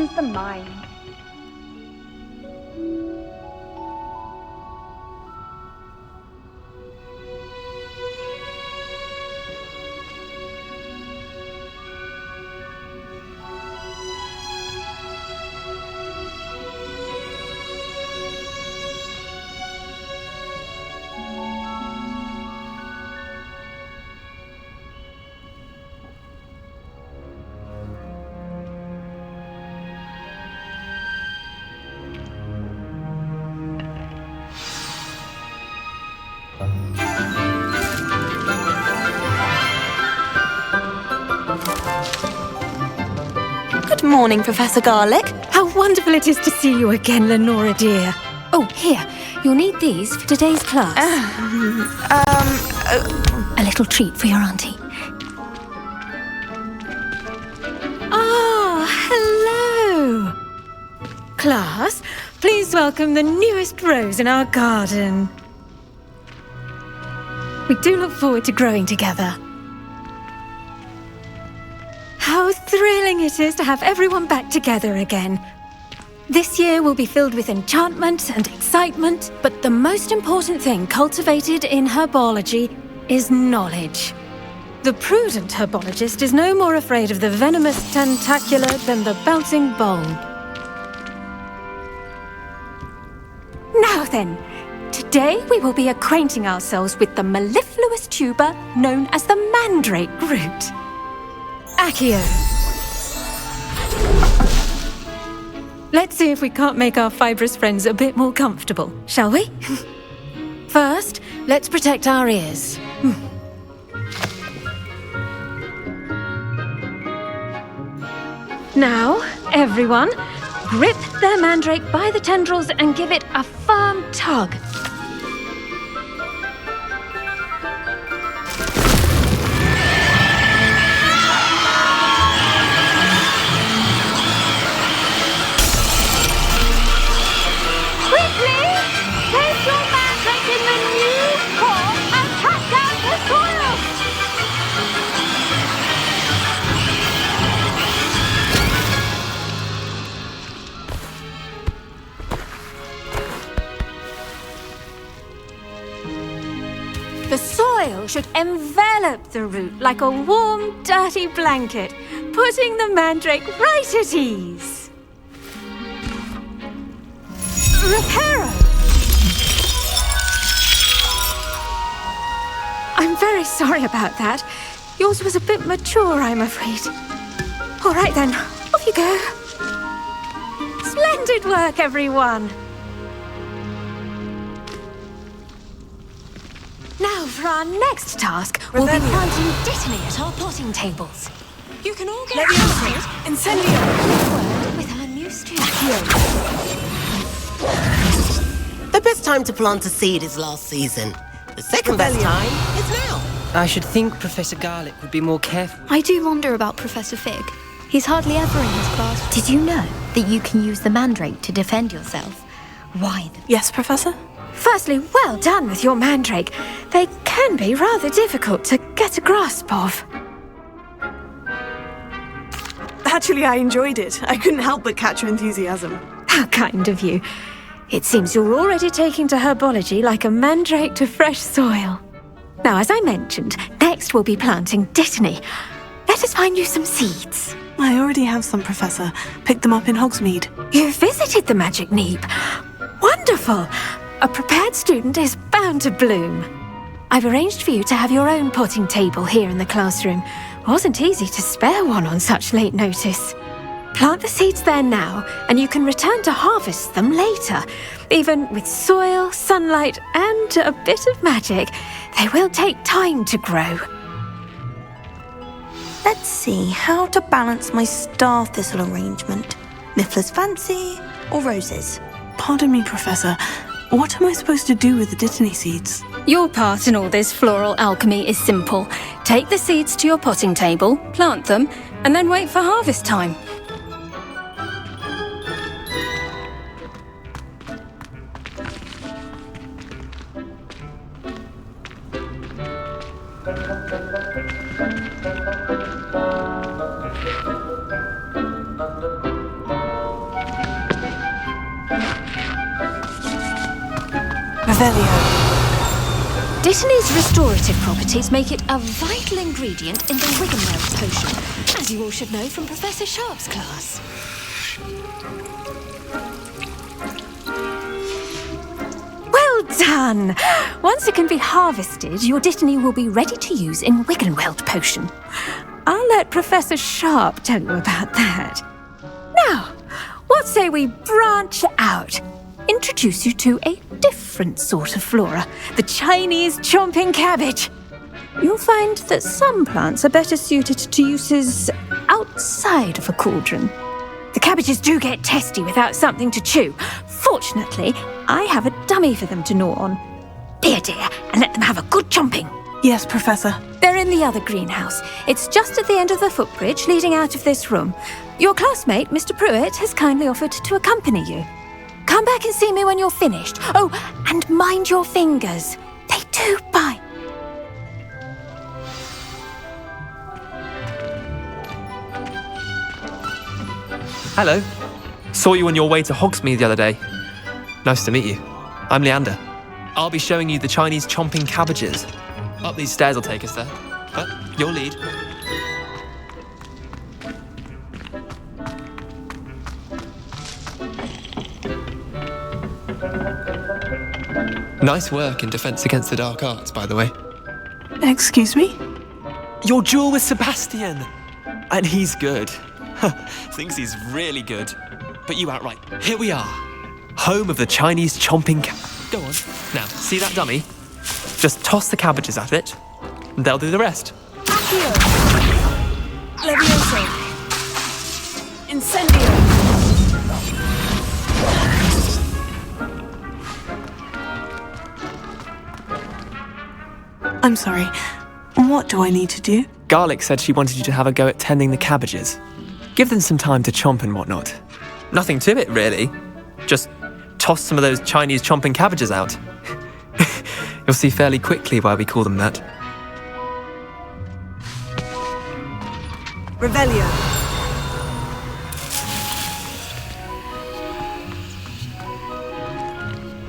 expands the mind. Good morning, Professor Garlic. How wonderful it is to see you again, Lenora dear. Oh, here, you'll need these for today's class. A little treat for your auntie. Ah, hello. Class, please welcome the newest rose in our garden. We do look forward to growing together. How thrilling it is to have everyone back together again. This year will be filled with enchantment and excitement, but the most important thing cultivated in herbology is knowledge. The prudent herbologist is no more afraid of the venomous tentacular than the bouncing bulb. Now then, today we will be acquainting ourselves with the mellifluous tuber known as the mandrake root. Accio. Let's see if we can't make our fibrous friends a bit more comfortable, shall we? First, let's protect our ears. Now, everyone, grip their mandrake by the tendrils and give it a firm tug. The soil should envelop the root like a warm, dirty blanket, putting the mandrake right at ease. Reparo! I'm very sorry about that. Yours was a bit mature, I'm afraid. All right then, off you go. Splendid work, everyone. Now for our next task, we'll be planting Dittany at our potting tables. You can all get started Incendio! with our new student. The best time to plant a seed is last season. The second best time is now. I should think Professor Garlic would be more careful. I do wonder about Professor Fig. He's hardly ever in his class. Did you know that you can use the mandrake to defend yourself? Why? Yes, Professor? Firstly, well done with your mandrake. They can be rather difficult to get a grasp of. Actually, I enjoyed it. I couldn't help but catch your enthusiasm. How kind of you. It seems you're already taking to herbology like a mandrake to fresh soil. Now, as I mentioned, next we'll be planting Dittany. Let us find you some seeds. I already have some, Professor. Picked them up in Hogsmeade. You visited the Magic Neep. Wonderful! A prepared student is bound to bloom. I've arranged for you to have your own potting table here in the classroom. Wasn't easy to spare one on such late notice. Plant the seeds there now, and you can return to harvest them later. Even with soil, sunlight, and a bit of magic, they will take time to grow. Let's see how to balance my star thistle arrangement. Miffler's fancy or roses? Pardon me, Professor. What am I supposed to do with the Dittany seeds? Your part in all this floral alchemy is simple. Take the seeds to your potting table, plant them, and then wait for harvest time. Revelio. Dittany's restorative properties make it a vital ingredient in the Wiggenweld potion, as you all should know from Professor Sharp's class. Well done! Once it can be harvested, your Dittany will be ready to use in Wiggenweld potion. I'll let Professor Sharp tell you about that. Now, what say we branch out? Introduce you to a different sort of flora, the Chinese chomping cabbage. You'll find that some plants are better suited to uses outside of a cauldron. The cabbages do get testy without something to chew. Fortunately, I have a dummy for them to gnaw on. Be a dear and let them have a good chomping. Yes, Professor. They're in the other greenhouse. It's just at the end of the footbridge leading out of this room. Your classmate, Mr. Pruitt, has kindly offered to accompany you. Come back and see me when you're finished. Oh, and mind your fingers. They do bite. Hello. Saw you on your way to Hogsmeade the other day. Nice to meet you. I'm Leander. I'll be showing you the Chinese chomping cabbages. Up these stairs will take us there. But your lead. Nice work in Defense Against the Dark Arts, by the way. Excuse me? Your duel with Sebastian! And he's good. Thinks he's really good. But you outright. Here we are. Home of the Chinese chomping Go on. Now, see that dummy? Just toss the cabbages at it, and they'll do the rest. Accio! Levioso! Incendio! I'm sorry. What do I need to do? Garlic said she wanted you to have a go at tending the cabbages. Give them some time to chomp and whatnot. Nothing to it, really. Just toss some of those Chinese chomping cabbages out. You'll see fairly quickly why we call them that. Revelio.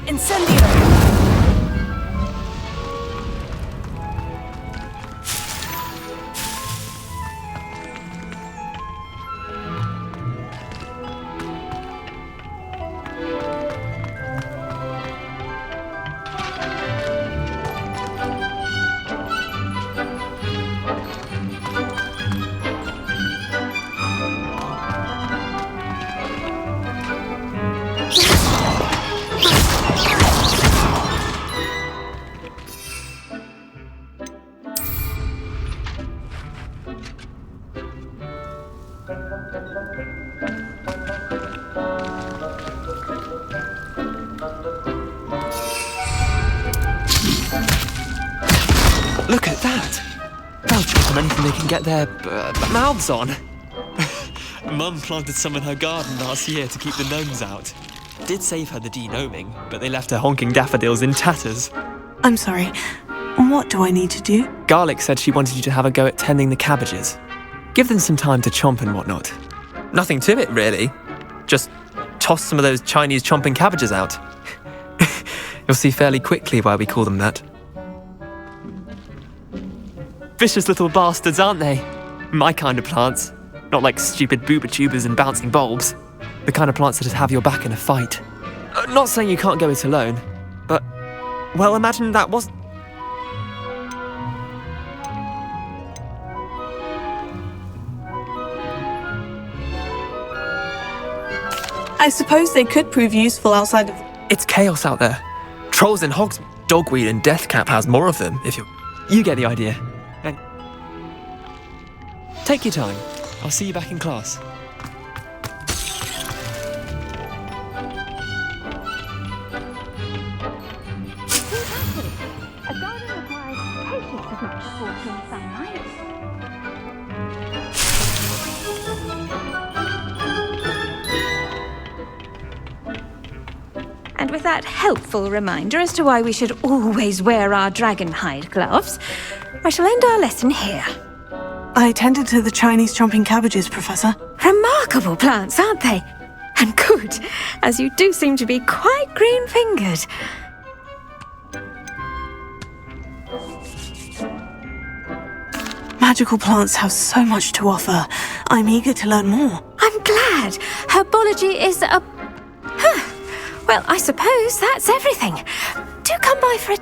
Incendio! Look at that! They'll chomp on anything they can get their mouths on. Mum planted some in her garden last year to keep the gnomes out. Did save her the de-gnoming, but they left her honking daffodils in tatters. I'm sorry. What do I need to do? Garlic said she wanted you to have a go at tending the cabbages. Give them some time to chomp and whatnot. Nothing to it, really. Just toss some of those Chinese chomping cabbages out. You'll see fairly quickly why we call them that. Vicious little bastards, aren't they? My kind of plants. Not like stupid booba tubers and bouncing bulbs. The kind of plants that just have your back in a fight. Not saying you can't go it alone, but, well, imagine that was... I suppose they could prove useful outside of... It's chaos out there. Trolls and hogs, dogweed and deathcap has more of them, if you... You get the idea. And take your time. I'll see you back in class. A garden requires patience as much as water and sunlight. And with that helpful reminder as to why we should always wear our dragon hide gloves, I shall end our lesson here. I tended to the Chinese chomping cabbages, Professor. Remarkable plants, aren't they? And good, as you do seem to be quite green-fingered. Magical plants have so much to offer. I'm eager to learn more. I'm glad. Herbology is a... Well, I suppose that's everything. Do come by for a...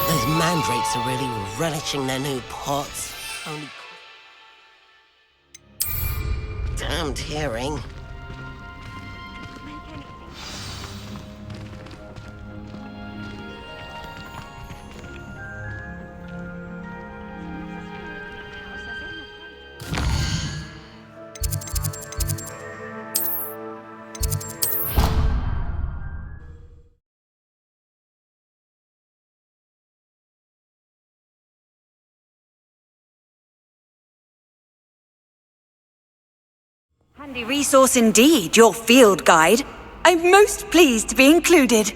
Those mandrakes are really relishing their new pots. Only... Damned hearing. Handy resource indeed, your field guide. I'm most pleased to be included.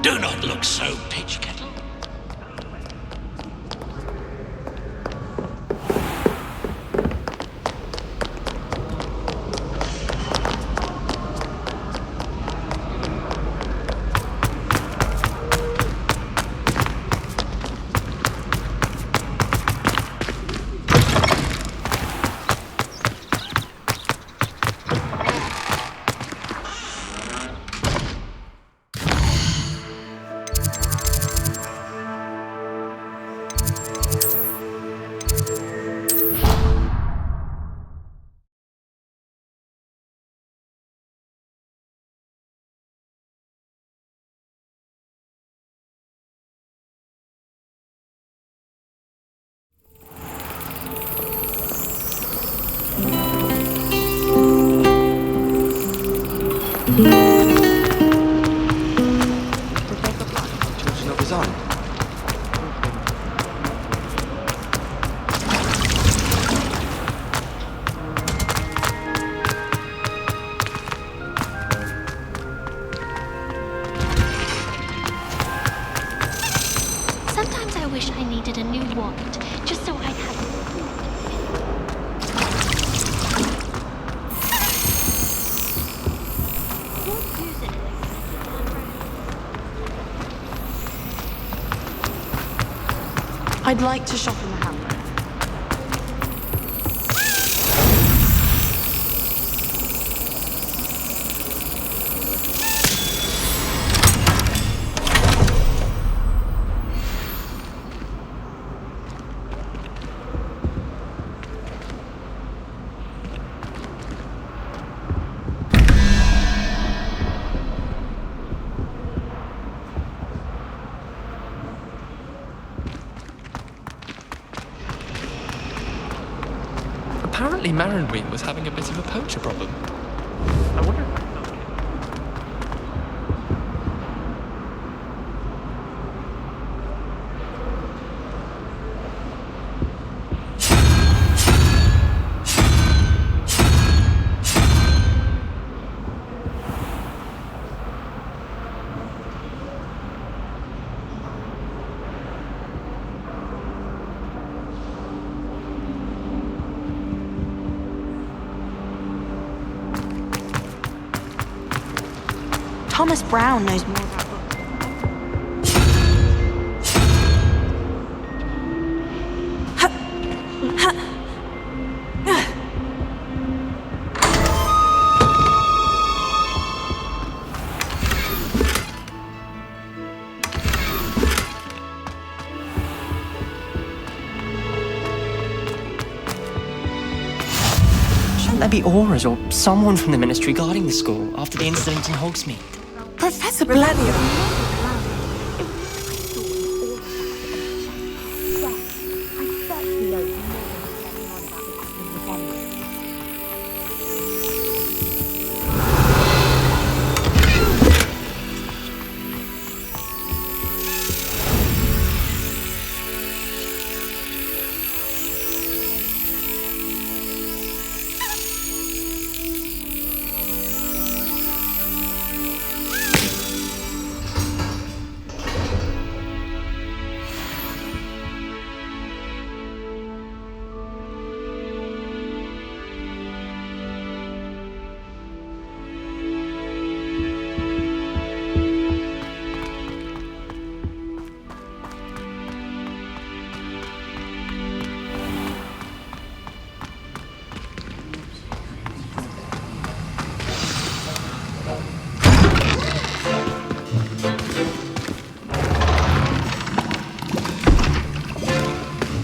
Do not look so, Pitch Kettle. Children of his own. Sometimes I wish I needed a new wand, just so I'd have... I'd like to shop in the hamlet. Apparently Marinween was having a bit of a poacher problem. I wonder if... Thomas Brown knows more about books. Shouldn't there be Auras or someone from the Ministry guarding the school after the incident in Hogsmeade? Professor Bladio.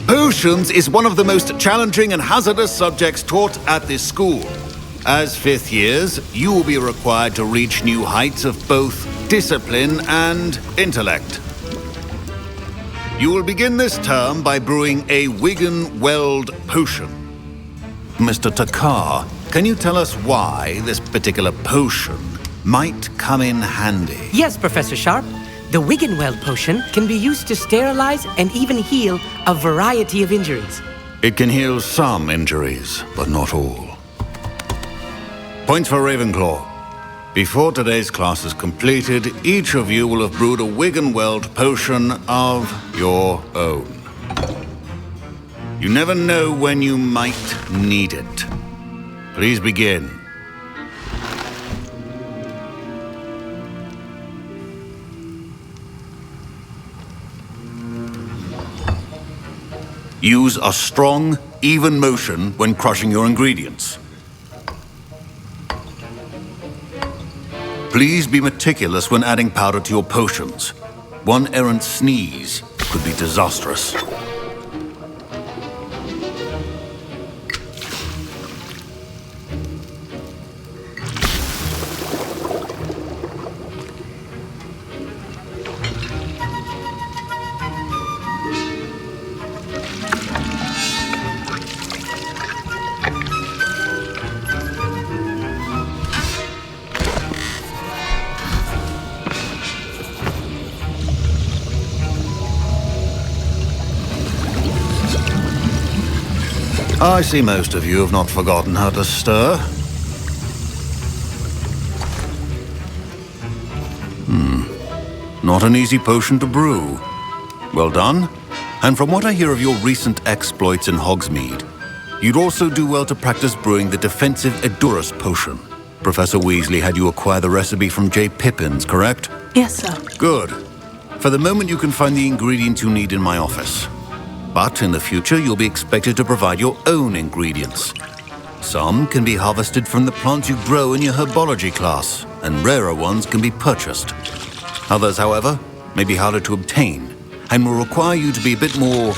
Potions is one of the most challenging and hazardous subjects taught at this school. As fifth years, you will be required to reach new heights of both discipline and intellect. You will begin this term by brewing a Wigan-Weld potion. Mr. Takar, can you tell us why this particular potion might come in handy? Yes, Professor Sharp. The Wigan-Weld potion can be used to sterilize and even heal a variety of injuries. It can heal some injuries, but not all. Points for Ravenclaw. Before today's class is completed, each of you will have brewed a Wigan-Weld potion of your own. You never know when you might need it. Please begin. Use a strong, even motion when crushing your ingredients. Please be meticulous when adding powder to your potions. One errant sneeze could be disastrous. I see most of you have not forgotten how to stir. Not an easy potion to brew. Well done. And from what I hear of your recent exploits in Hogsmeade, you'd also do well to practice brewing the defensive Edurus potion. Professor Weasley had you acquire the recipe from J. Pippins, correct? Yes, sir. Good. For the moment, you can find the ingredients you need in my office. But in the future, you'll be expected to provide your own ingredients. Some can be harvested from the plants you grow in your herbology class, and rarer ones can be purchased. Others, however, may be harder to obtain, and will require you to be a bit more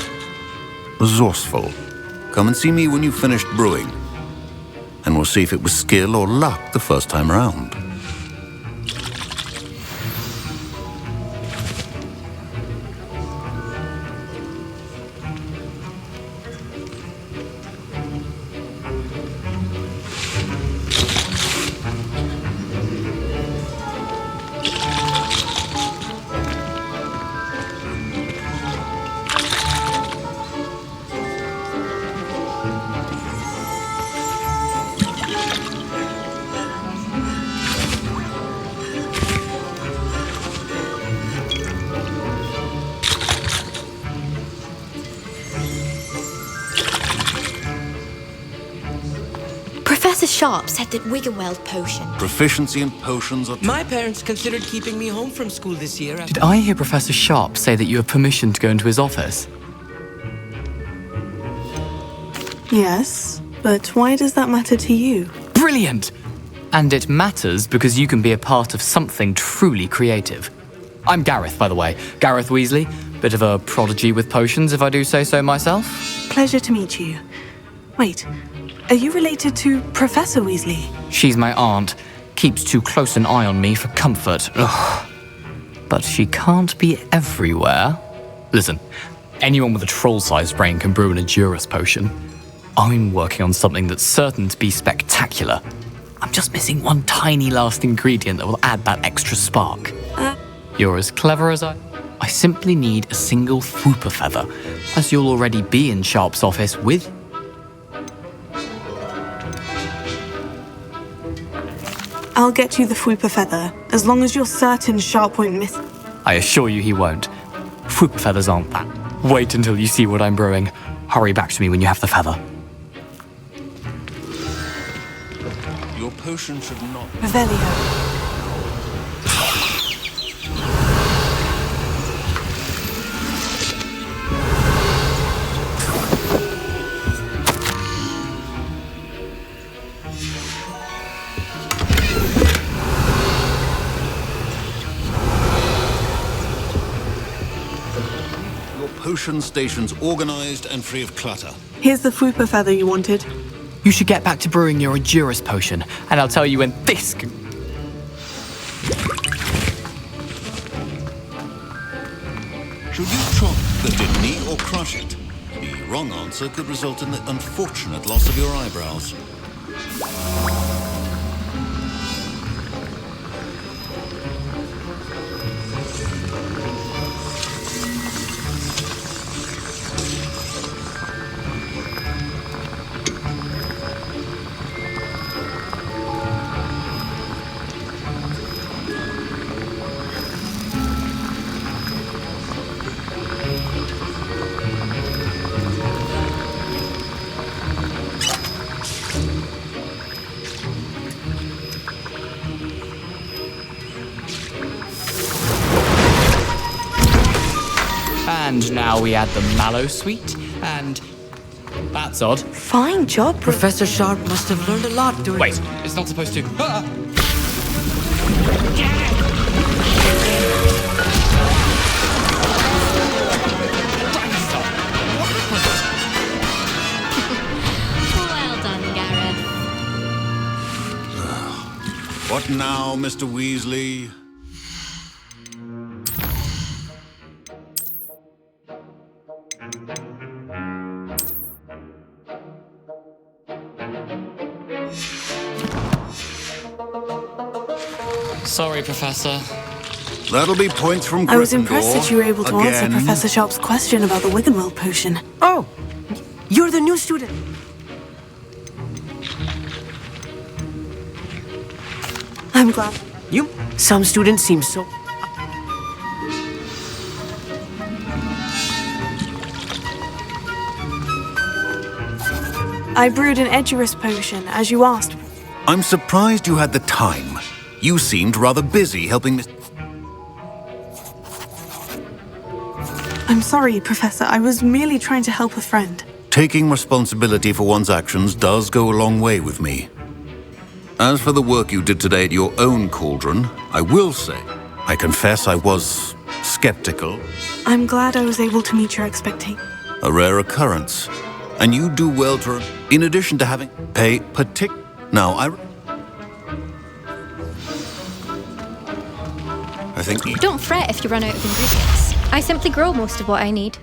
resourceful. Come and see me when you've finished brewing, and we'll see if it was skill or luck the first time around. Professor Sharp said that Wiggenweld potion. Proficiency in potions are... My parents considered keeping me home from school this year. Did I hear Professor Sharp say that you have permission to go into his office? Yes, but why does that matter to you? Brilliant! And it matters because you can be a part of something truly creative. I'm Gareth, by the way. Gareth Weasley. Bit of a prodigy with potions, if I do say so myself. Pleasure to meet you. Wait, are you related to Professor Weasley? She's my aunt. Keeps too close an eye on me for comfort. Ugh. But she can't be everywhere. Listen, anyone with a troll-sized brain can brew an Edurus potion. I'm working on something that's certain to be spectacular. I'm just missing one tiny last ingredient that will add that extra spark. You're as clever as I simply need a single Fwooper feather, as you'll already be in Sharp's office with... I'll get you the Fwooper feather, as long as you're certain Sharp won't miss. I assure you he won't. Fwooper feathers aren't that. Wait until you see what I'm brewing. Hurry back to me when you have the feather. Your potion should not... Revelio. Potion stations organized and free of clutter. Here's the Fwooper feather you wanted. You should get back to brewing your Edurus potion, and I'll tell you when this can... Should you chop the didney or crush it? The wrong answer could result in the unfortunate loss of your eyebrows. And now we add the mallow sweet, and... That's odd. Fine job, Professor Sharp must have learned a lot doing... Wait, it's not supposed to... Ah! Well done, Gareth. What now, Mr. Weasley? Sorry, Professor. That'll be points from Gryffindor. I was impressed that you were able to answer Again. Professor Sharp's question about the Wiggenweld potion. Oh, you're the new student. I'm glad. Some students seem so... I brewed an Edurus potion, as you asked. I'm surprised you had the time. You seemed rather busy helping Miss... I'm sorry, Professor. I was merely trying to help a friend. Taking responsibility for one's actions does go a long way with me. As for the work you did today at your own cauldron, I will say, I confess I was skeptical. I'm glad I was able to meet your expectations. A rare occurrence. And you do well to... In addition to having... Pay Now, I think... Don't fret if you run out of ingredients. I simply grow most of what I need.